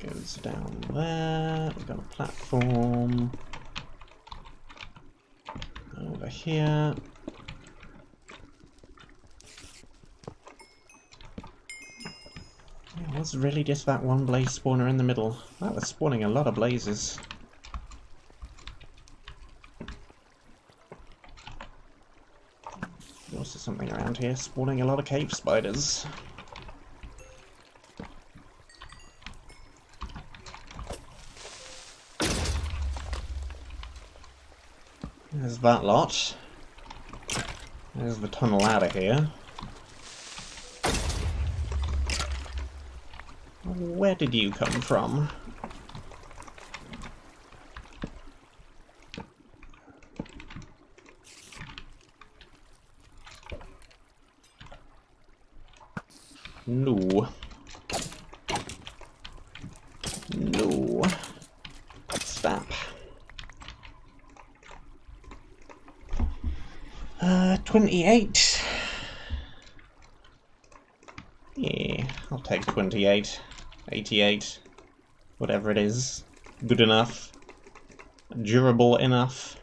A: Goes down there. We've got a platform. Over here. It was really just that one blaze spawner in the middle. That was spawning a lot of blazes. There's also something around here spawning a lot of cave spiders. There's that lot. There's the tunnel out of here. Where did you come from? No. No. Stop. 28. Yeah, I'll take 28. 88. Whatever it is. Good enough. Durable enough.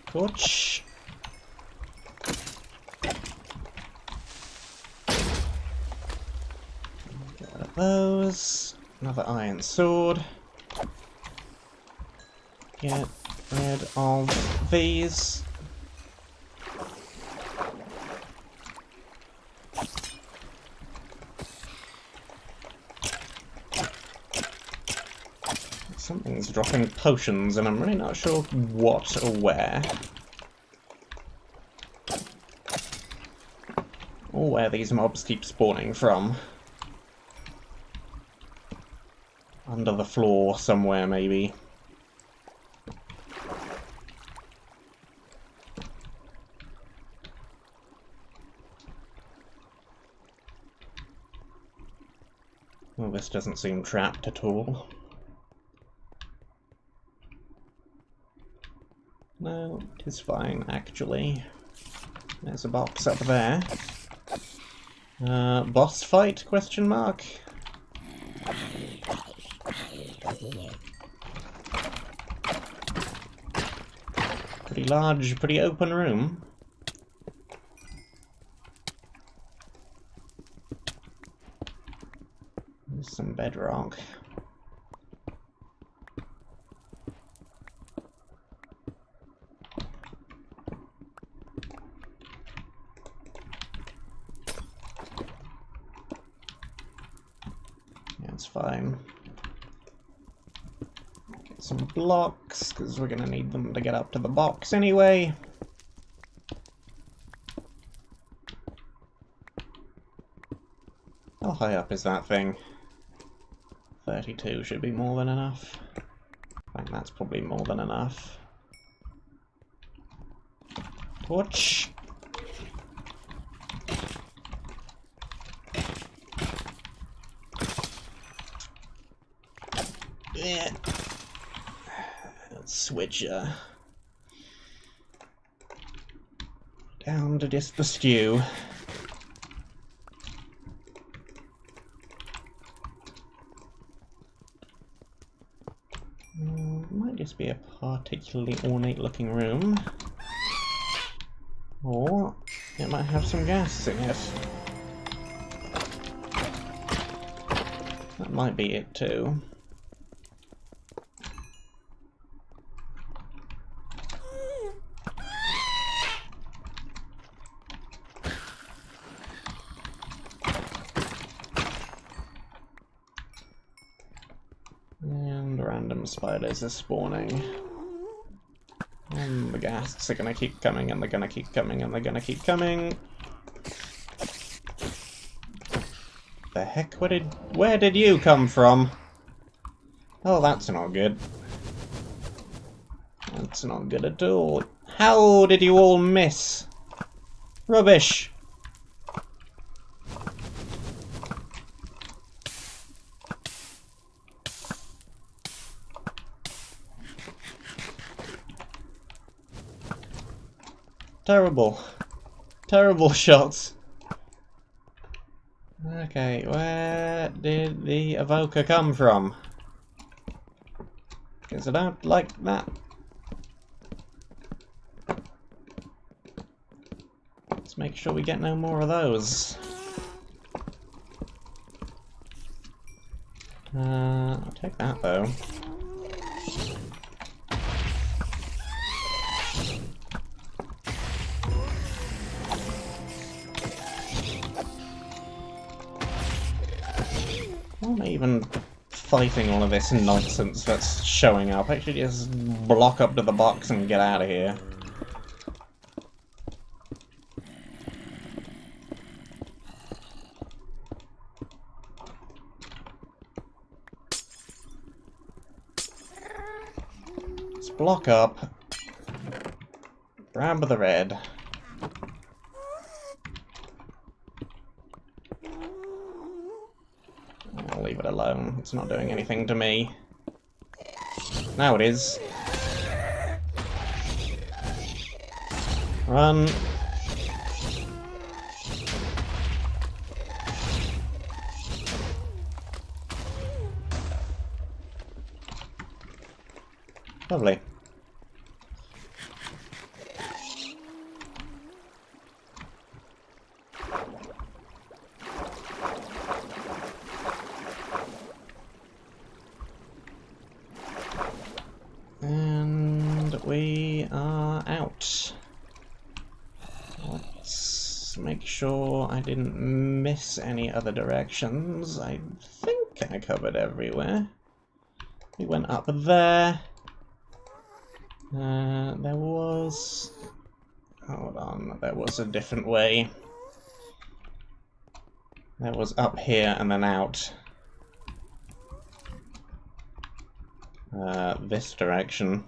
A: Torch. Get rid of those. Another iron sword. Get rid of these. Something's dropping potions, and I'm really not sure what or where. Or where these mobs keep spawning from. Under the floor somewhere, maybe. Well, this doesn't seem trapped at all. No, it is fine, actually. There's a box up there. Boss fight, question mark? Pretty large, pretty open room. There's some bedrock. Yeah, it's fine. Get some blocks, because we're going to need them to get up to the box anyway. How high up is that thing? 32 should be more than enough. I think that's probably more than enough. Torch! Yeah. Switcher. Down to just the stew. Might just be a particularly ornate looking room. Or it might have some gas in it. That might be it too. And random spiders are spawning. And the ghasts are gonna keep coming, and they're gonna keep coming, and they're gonna keep coming. The heck? Where did you come from? Oh, that's not good. That's not good at all. How did you all miss? Rubbish! Terrible. Terrible shots. Okay, where did the evoker come from? Because I don't like that. Let's make sure we get no more of those. I'll take that though. Why am I even fighting all of this nonsense that's showing up? I should just block up to the box and get out of here. Let's block up. Grab the red. I'll leave it alone. It's not doing anything to me. Now it is. Run. Lovely. And we are out. Let's make sure I didn't miss any other directions. I think I covered everywhere. We went up there. There was... Hold on, there was a different way. There was up here and then out. This direction.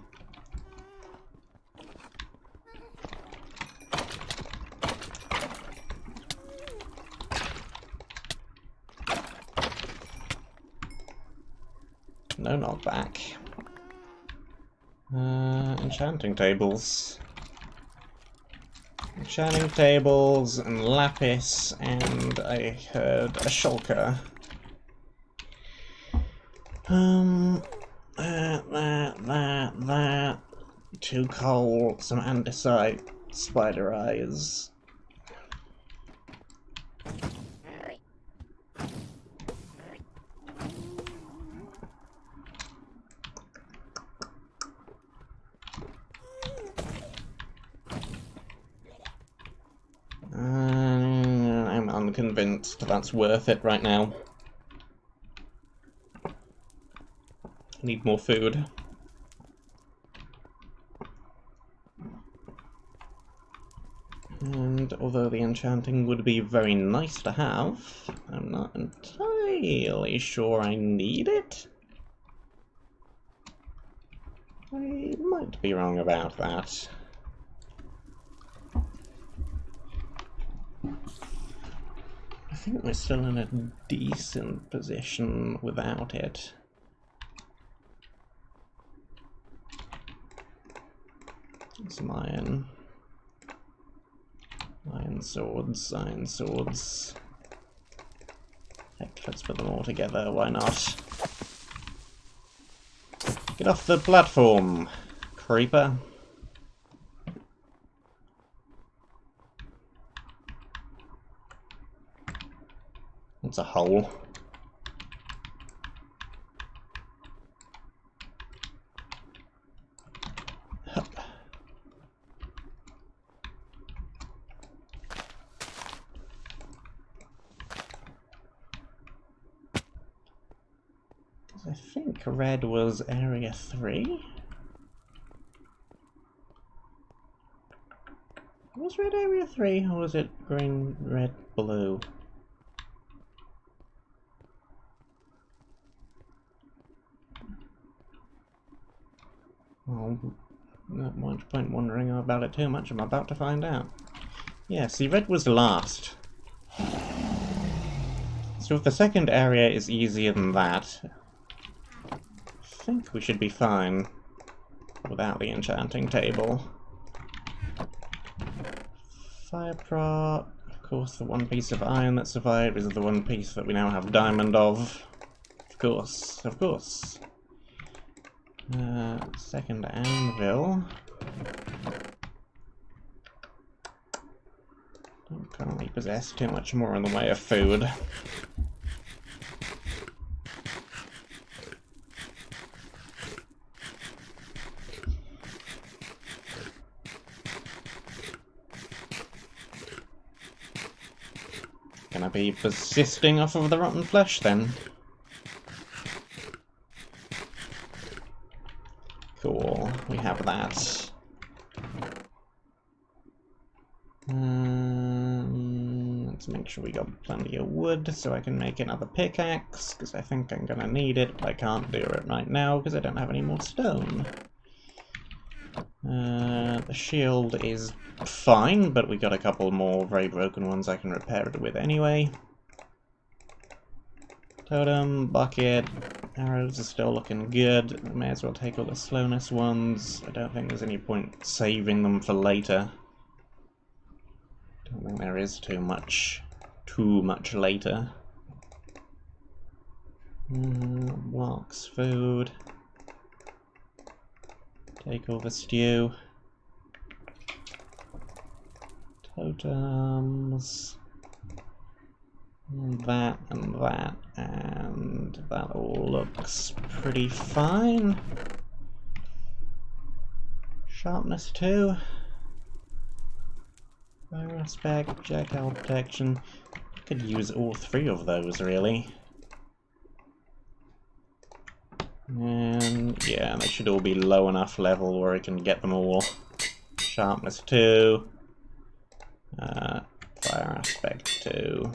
A: no knockback. Enchanting tables. Enchanting tables and lapis, and I heard a shulker. That. 2 coal, some andesite, spider eyes. I'm unconvinced that's worth it right now. Need more food. And although the enchanting would be very nice to have, I'm not entirely sure I need it. I might be wrong about that. I think we're still in a decent position without it. Some iron. Iron swords. Heck, let's put them all together, why not? Get off the platform, creeper. It's a hole. Hup. I think red was area 3. Was red area 3 or was it green, red, blue? Well, not much point wondering about it too much, I'm about to find out. Yeah, see, red was last. So if the second area is easier than that, I think we should be fine without the enchanting table. Fire prop, of course the one piece of iron that survived is the one piece that we now have diamond of. Of course. Second anvil. Don't currently possess too much more in the way of food. Gonna be persisting off of the rotten flesh then. Cool, we have that. Let's make sure we got plenty of wood so I can make another pickaxe, because I think I'm gonna need it, but I can't do it right now because I don't have any more stone. The shield is fine, but we got a couple more very broken ones I can repair it with anyway. Totem, bucket, arrows are still looking good. We may as well take all the slowness ones. I don't think there's any point saving them for later. Don't think there is too much later. Blocks, food. Take all the stew. Totems. And that, and that all looks pretty fine. Sharpness 2. Fire aspect, projectile protection. Could use all 3 of those, really. And yeah, they should all be low enough level where I can get them all. Sharpness 2. Fire aspect 2.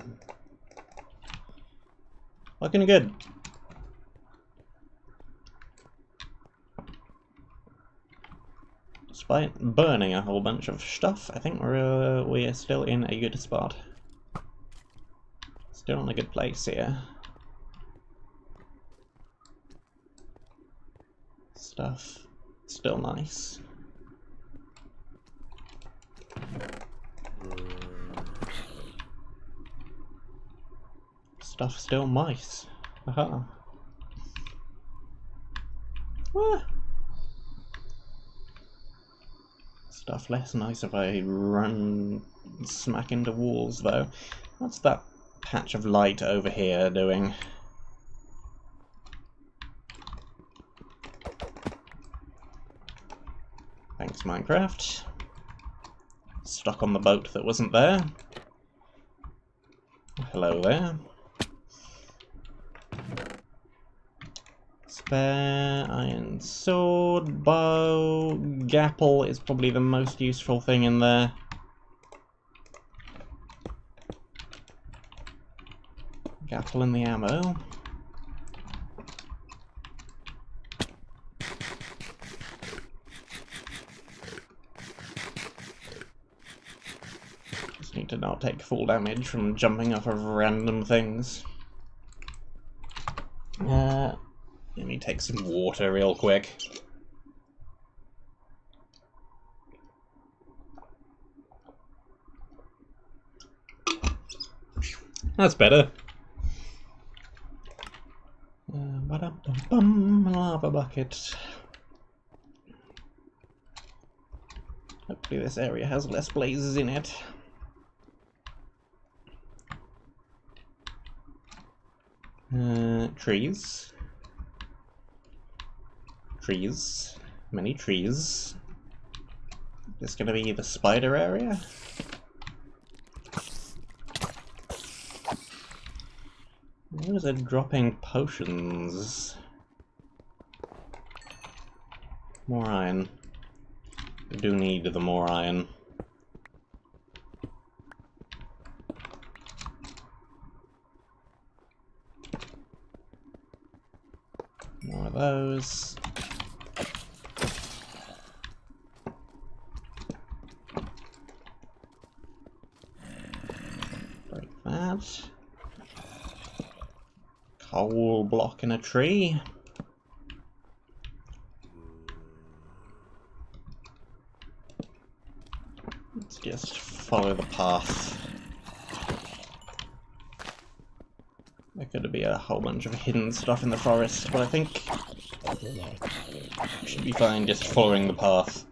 A: Looking good. Despite burning a whole bunch of stuff, I think we're still in a good spot. Still in a good place here. Stuff still nice. Stuff still mice. Aha. Ah. Stuff less nice if I run smack into walls though. What's that patch of light over here doing? Thanks, Minecraft. Stuck on the boat that wasn't there. Hello there. Spare iron sword, bow, gapple is probably the most useful thing in there. Gapple in the ammo. Just need to not take full damage from jumping off of random things. Let me take some water real quick. That's better. Lava bucket. Hopefully this area has less blazes in it. Trees. Trees. Many trees. This gonna be the spider area? Where is it dropping potions? More iron. We do need the more iron. More of those. Break that. Coal block in a tree. Let's just follow the path. There could be a whole bunch of hidden stuff in the forest, but I think should be fine just following the path.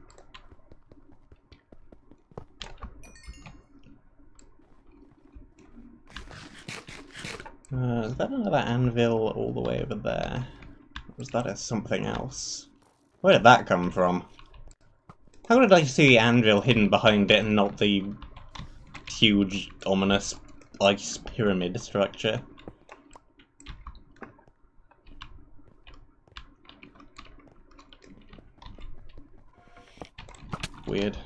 A: Is that another anvil all the way over there? Or was that something else? Where did that come from? How did I see the anvil hidden behind it and not the huge, ominous ice pyramid structure? Weird.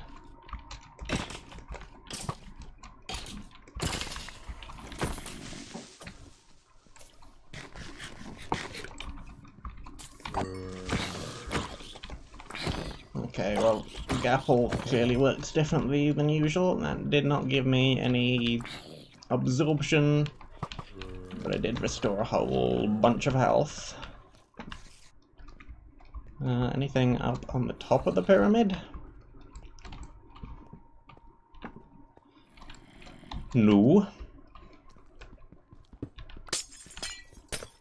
A: Okay, well, Gapple clearly works differently than usual. That did not give me any absorption, but it did restore a whole bunch of health. Anything up on the top of the pyramid? No.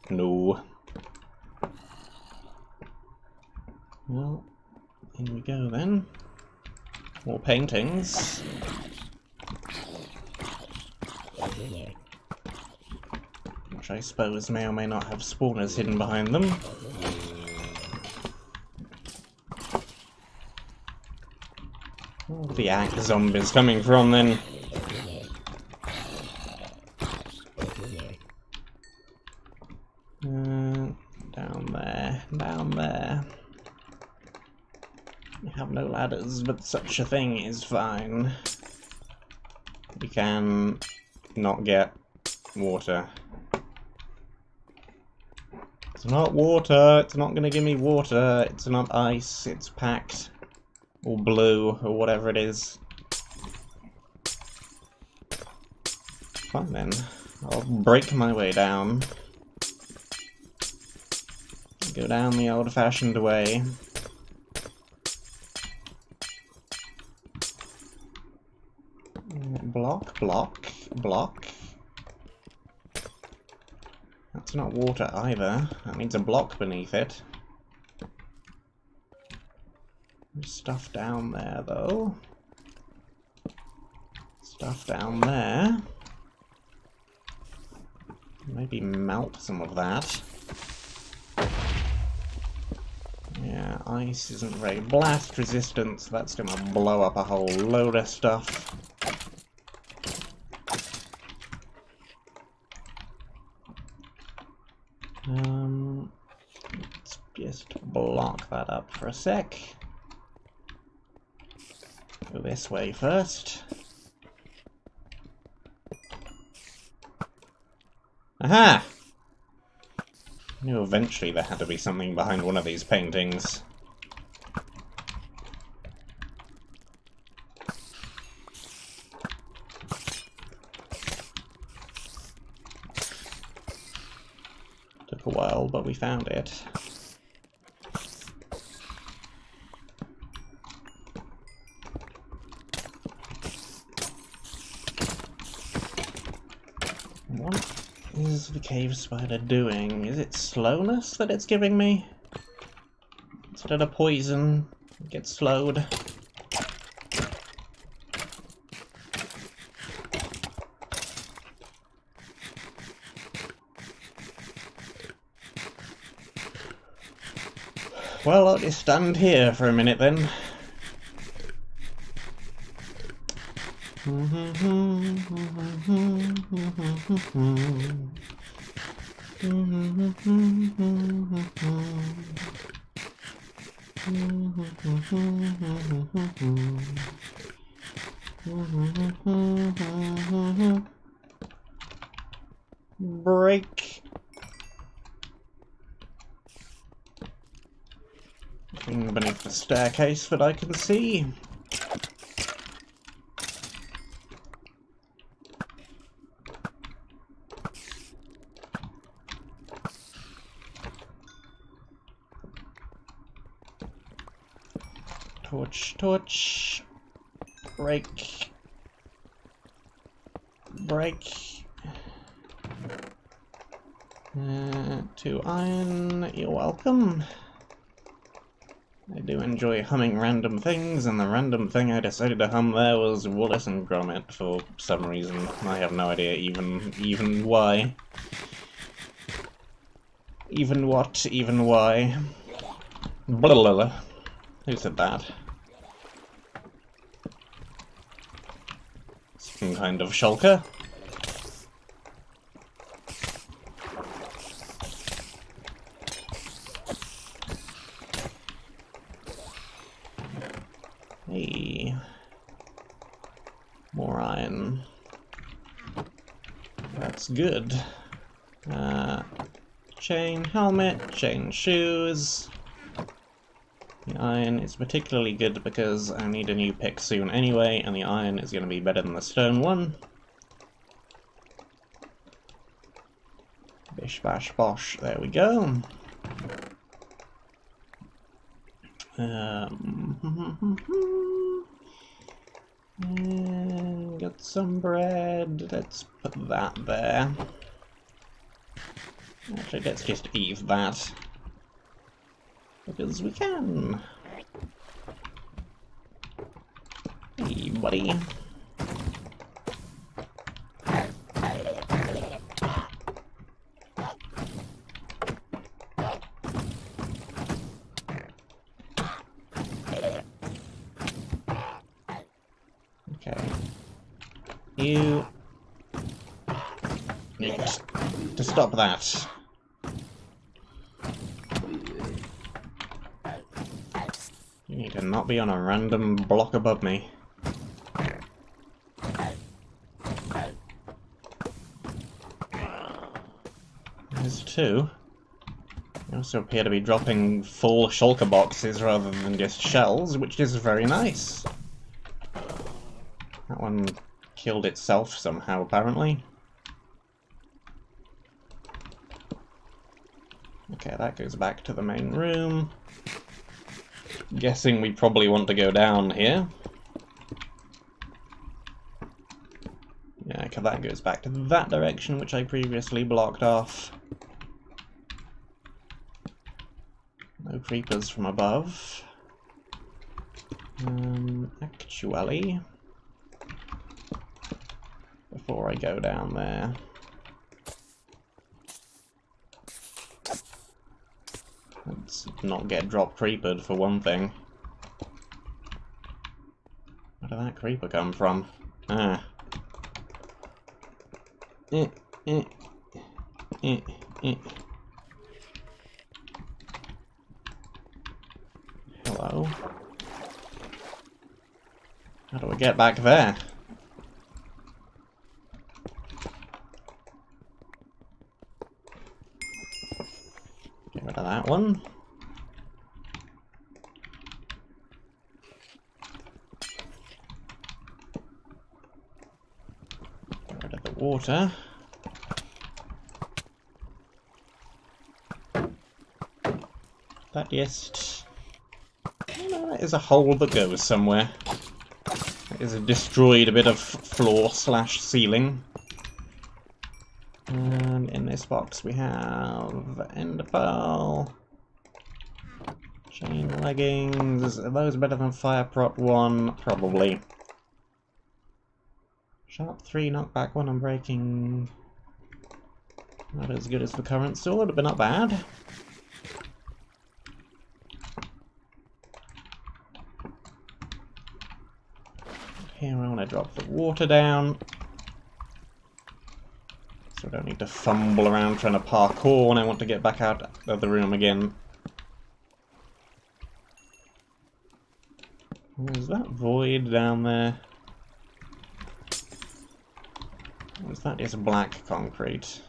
A: No. Well, here we go then. More paintings. Which I suppose may or may not have spawners hidden behind them. Where are the ant zombies coming from then? Down there, down there. We have no ladders, but such a thing is fine. We can not get water. It's not water, it's not gonna give me water, it's not ice, it's packed. Or blue, or whatever it is. Fine then. I'll break my way down. Go down the old-fashioned way. Block, block, block. That's not water either. That needs a block beneath it. There's stuff down there, though. Stuff down there. Maybe melt some of that. Yeah, ice isn't very blast resistant, so that's gonna blow up a whole load of stuff. Let's just block that up for a sec. Go this way first. Aha! I knew eventually there had to be something behind one of these paintings. Took a while, but we found it. What is the cave spider doing? Is it slowness that it's giving me? Instead of poison, it gets slowed. Well, I'll just stand here for a minute then. Break. Nothing beneath the staircase that I can see. Torch, torch. Break. Break. 2 iron, you're welcome. I do enjoy humming random things, and the random thing I decided to hum there was Wallace and Gromit for some reason. I have no idea even why. Even what, even why. Blah. Who said that? Some kind of shulker? Hey. More iron. That's good. Chain helmet, chain shoes. The iron is particularly good because I need a new pick soon anyway, and the iron is going to be better than the stone one. Bish bash bosh, there we go. And got some bread, let's put that there. Actually, let's just eat that. Because we can. Hey, buddy. Okay. You need to stop that. You need to not be on a random block above me. There's 2. They also appear to be dropping full shulker boxes rather than just shells, which is very nice. That one killed itself somehow, apparently. Okay, that goes back to the main room. Guessing we probably want to go down here. Yeah, because that goes back to that direction, which I previously blocked off. No creepers from above. Actually, before I go down there, let's not get drop creepered for one thing. Where did that creeper come from? Ah. Hello. How do we get back there? Get rid of that one. Get rid of the water. That just... that is a hole that goes somewhere. That is a destroyed bit of floor slash ceiling. And in this box we have ender pearl, chain leggings. Are those better than fire prot 1? Probably. Sharp 3, knockback 1 on breaking. Not as good as the current sword, but not bad. Here I want to drop the water down, so I don't need to fumble around trying to parkour when I want to get back out of the room again. Is that void down there? Or is that just black concrete?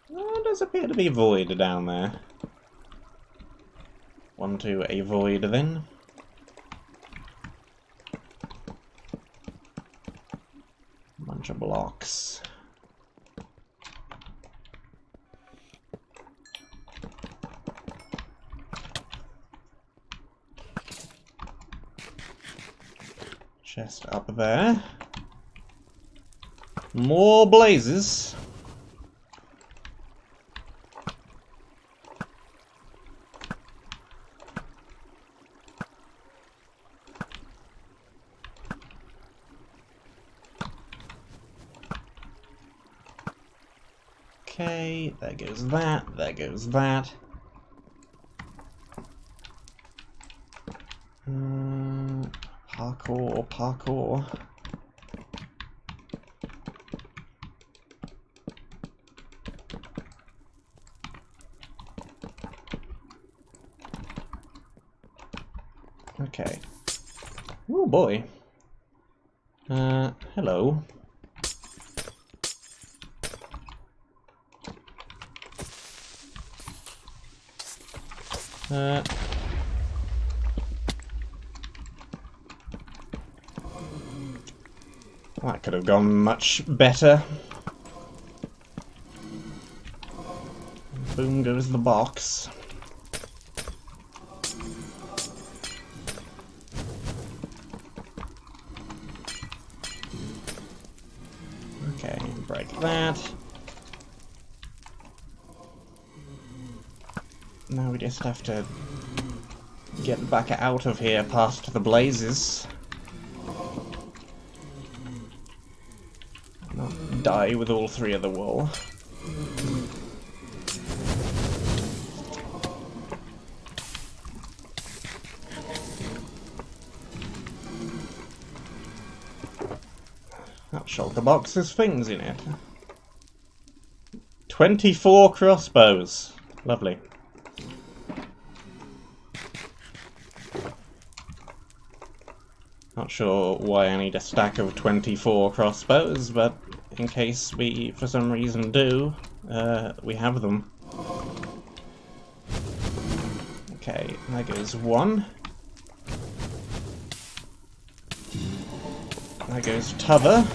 A: It does appear to be void down there. One to a void then. Bunch of blocks. Chest up there. More blazes. Okay, there goes that, there goes that. Parkour, parkour. Okay. Oh boy. Hello. That could have gone much better. Boom goes the box. Okay, break that. Now we just have to get back out of here past the blazes. Not die with all three of the wool. That shulker box has things in it. 24 crossbows. Lovely. Not sure why I need a stack of 24 crossbows, but in case we, for some reason, do, we have them. Okay, there goes one. There goes t'other.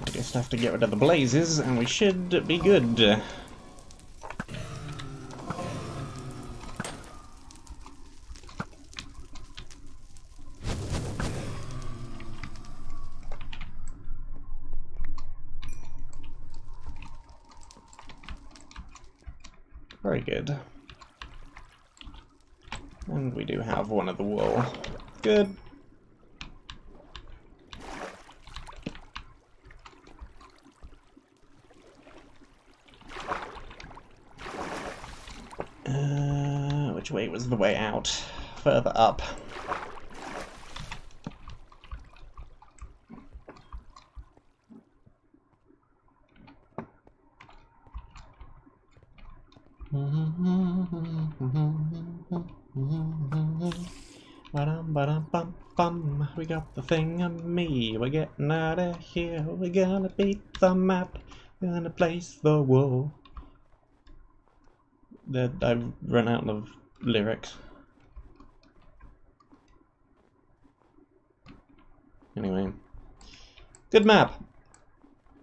A: We just have to get rid of the blazes, and we should be good. Very good. And we do have one of the wool. Good. Which way was the way out? Further up. Ba-dum-ba-dum-bum-bum. We got the thing on me. We're getting out of here. We're gonna beat the map. We're gonna place the wool. I've run out of lyrics. Anyway. Good map.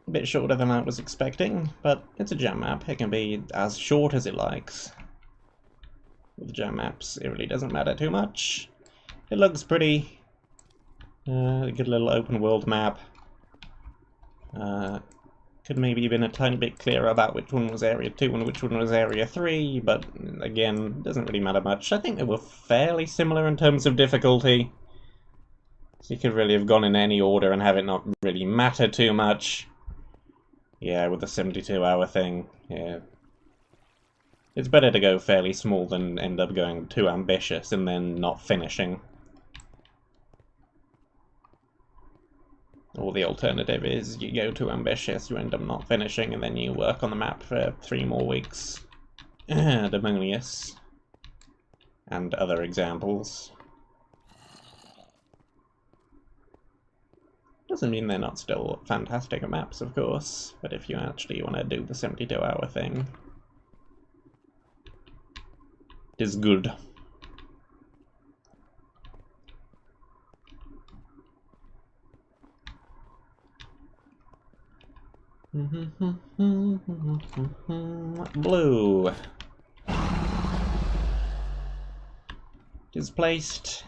A: A bit shorter than I was expecting, but it's a gem map. It can be as short as it likes. With gem maps, it really doesn't matter too much. It looks pretty. A good little open world map. Could maybe have been a tiny bit clearer about which one was Area 2 and which one was Area 3, but again, doesn't really matter much. I think they were fairly similar in terms of difficulty. So you could really have gone in any order and have it not really matter too much. Yeah, with the 72-hour thing, yeah. It's better to go fairly small than end up going too ambitious and then not finishing. Or the alternative is you go too ambitious, you end up not finishing, and then you work on the map for 3 more weeks. Demonius. And other examples. Doesn't mean they're not still fantastic maps, of course, but if you actually want to do the 72-hour thing, it is good. Blue. It is placed,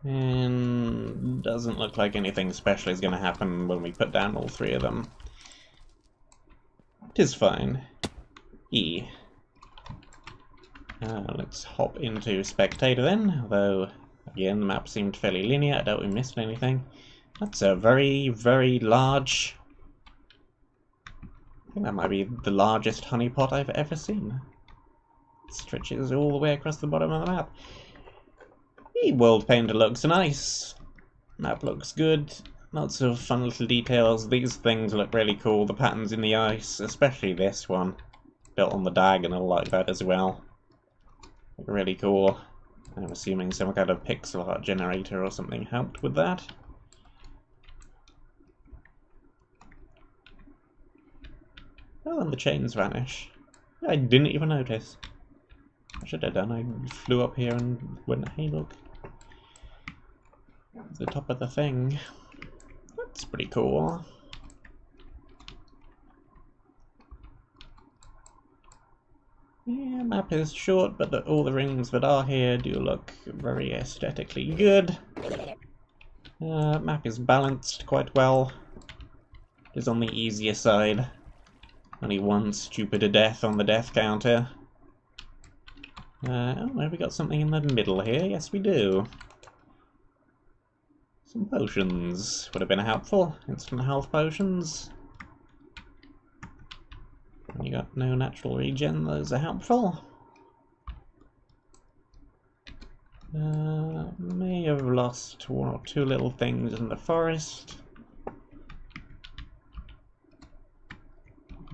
A: and doesn't look like anything special is going to happen when we put down all 3 of them. It is fine. E. Let's hop into Spectator then, although, again, the map seemed fairly linear. I doubt we missed anything. That's a very, very large... I think that might be the largest honeypot I've ever seen. It stretches all the way across the bottom of the map. The world painter looks nice. Map looks good. Lots of fun little details. These things look really cool. The patterns in the ice, especially this one. Built on the diagonal like that as well. Look really cool. I'm assuming some kind of pixel art generator or something helped with that. Oh, and the chains vanish. I didn't even notice. I should have done. I flew up here and went, hey look. It's the top of the thing. That's pretty cool. Yeah, map is short, but all the rings that are here do look very aesthetically good. Map is balanced quite well. It is on the easier side. Only one stupider death on the death counter. Oh, have we got something in the middle here? Yes, we do. Some potions would have been helpful. Instant health potions. When you got no natural regen, those are helpful. May have lost 1 or 2 little things in the forest.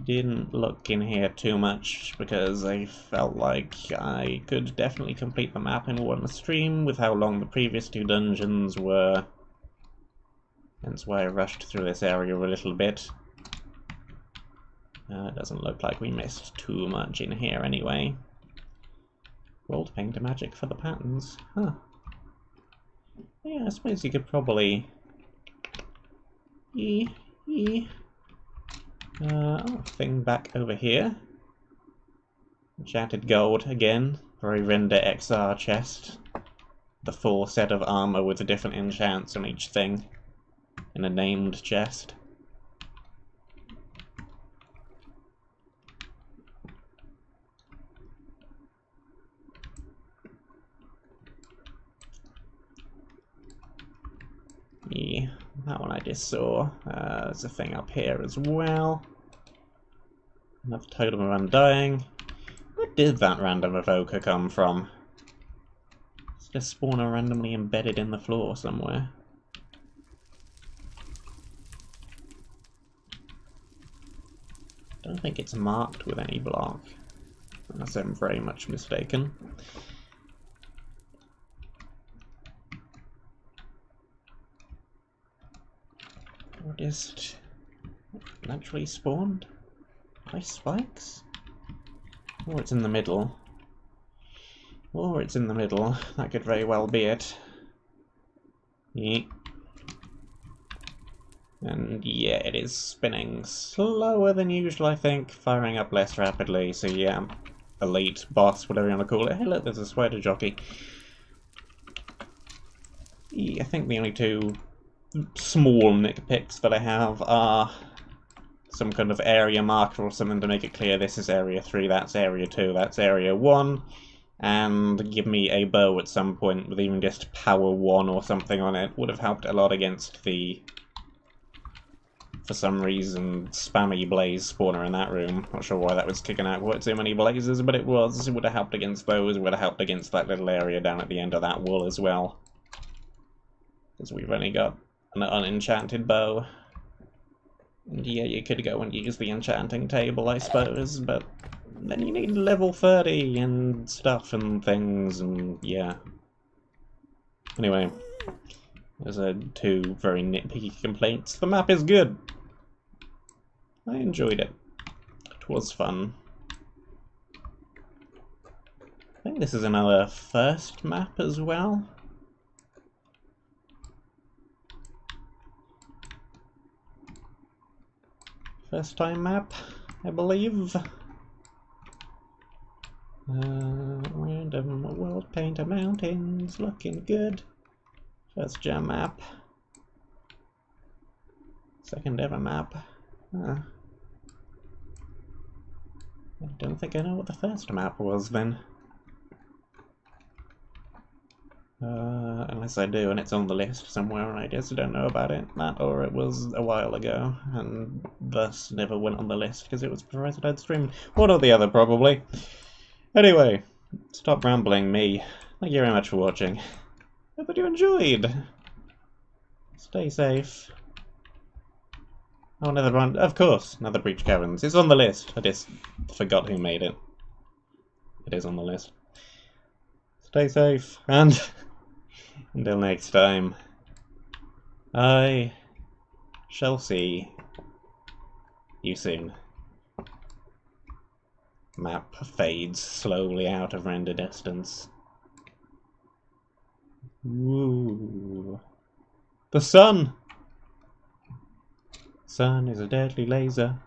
A: Didn't look in here too much because I felt like I could definitely complete the map in one stream with how long the previous 2 dungeons were. Hence why I rushed through this area a little bit. It doesn't look like we missed too much in here anyway. World painter magic for the patterns. Huh. Yeah, I suppose you could probably... thing back over here. Enchanted gold again. Very Render XR chest. The full set of armor with the different enchants on each thing. In a named chest. That one I just saw. There's a thing up here as well. Another totem of undying. Where did that random evoker come from? It's just spawner randomly embedded in the floor somewhere. Don't think it's marked with any block, unless I'm very much mistaken. Or just naturally spawned ice spikes? Or it's in the middle. Or it's in the middle. That could very well be it. Yeah. And yeah, it is spinning slower than usual, I think, firing up less rapidly, so yeah, elite, boss, whatever you want to call it. Hey look, there's a sweater jockey. Yeah, I think the only two small nitpicks that I have are some kind of area marker or something to make it clear this is area 3, that's area 2, that's area 1, and give me a bow at some point with even just power 1 or something on it. Would have helped a lot against the, for some reason, spammy blaze spawner in that room. Not sure why that was kicking out quite so many blazes, but it was. It would have helped against those, it would have helped against that little area down at the end of that wall as well. Because we've only got an unenchanted bow. And yeah, you could go and use the enchanting table, I suppose, but then you need level 30 and stuff and things, and yeah. Anyway, there's two very nitpicky complaints. The map is good. I enjoyed it. It was fun. I think this is another first map as well. First time map, I believe. Random world painter mountains, looking good. First gem map. Second ever map. I don't think I know what the first map was then. Unless I do and it's on the list somewhere and I just don't know about it. That or it was a while ago and thus never went on the list because it was provided I'd streamed. One or the other probably. Anyway, stop rambling me. Thank you very much for watching. Hope that you enjoyed. Stay safe. Oh, another one. Of course, another Breach Caverns. It's on the list. I just forgot who made it. It is on the list. Stay safe, and until next time, I shall see you soon. Map fades slowly out of render distance. Woo. The sun! Sun is a deadly laser.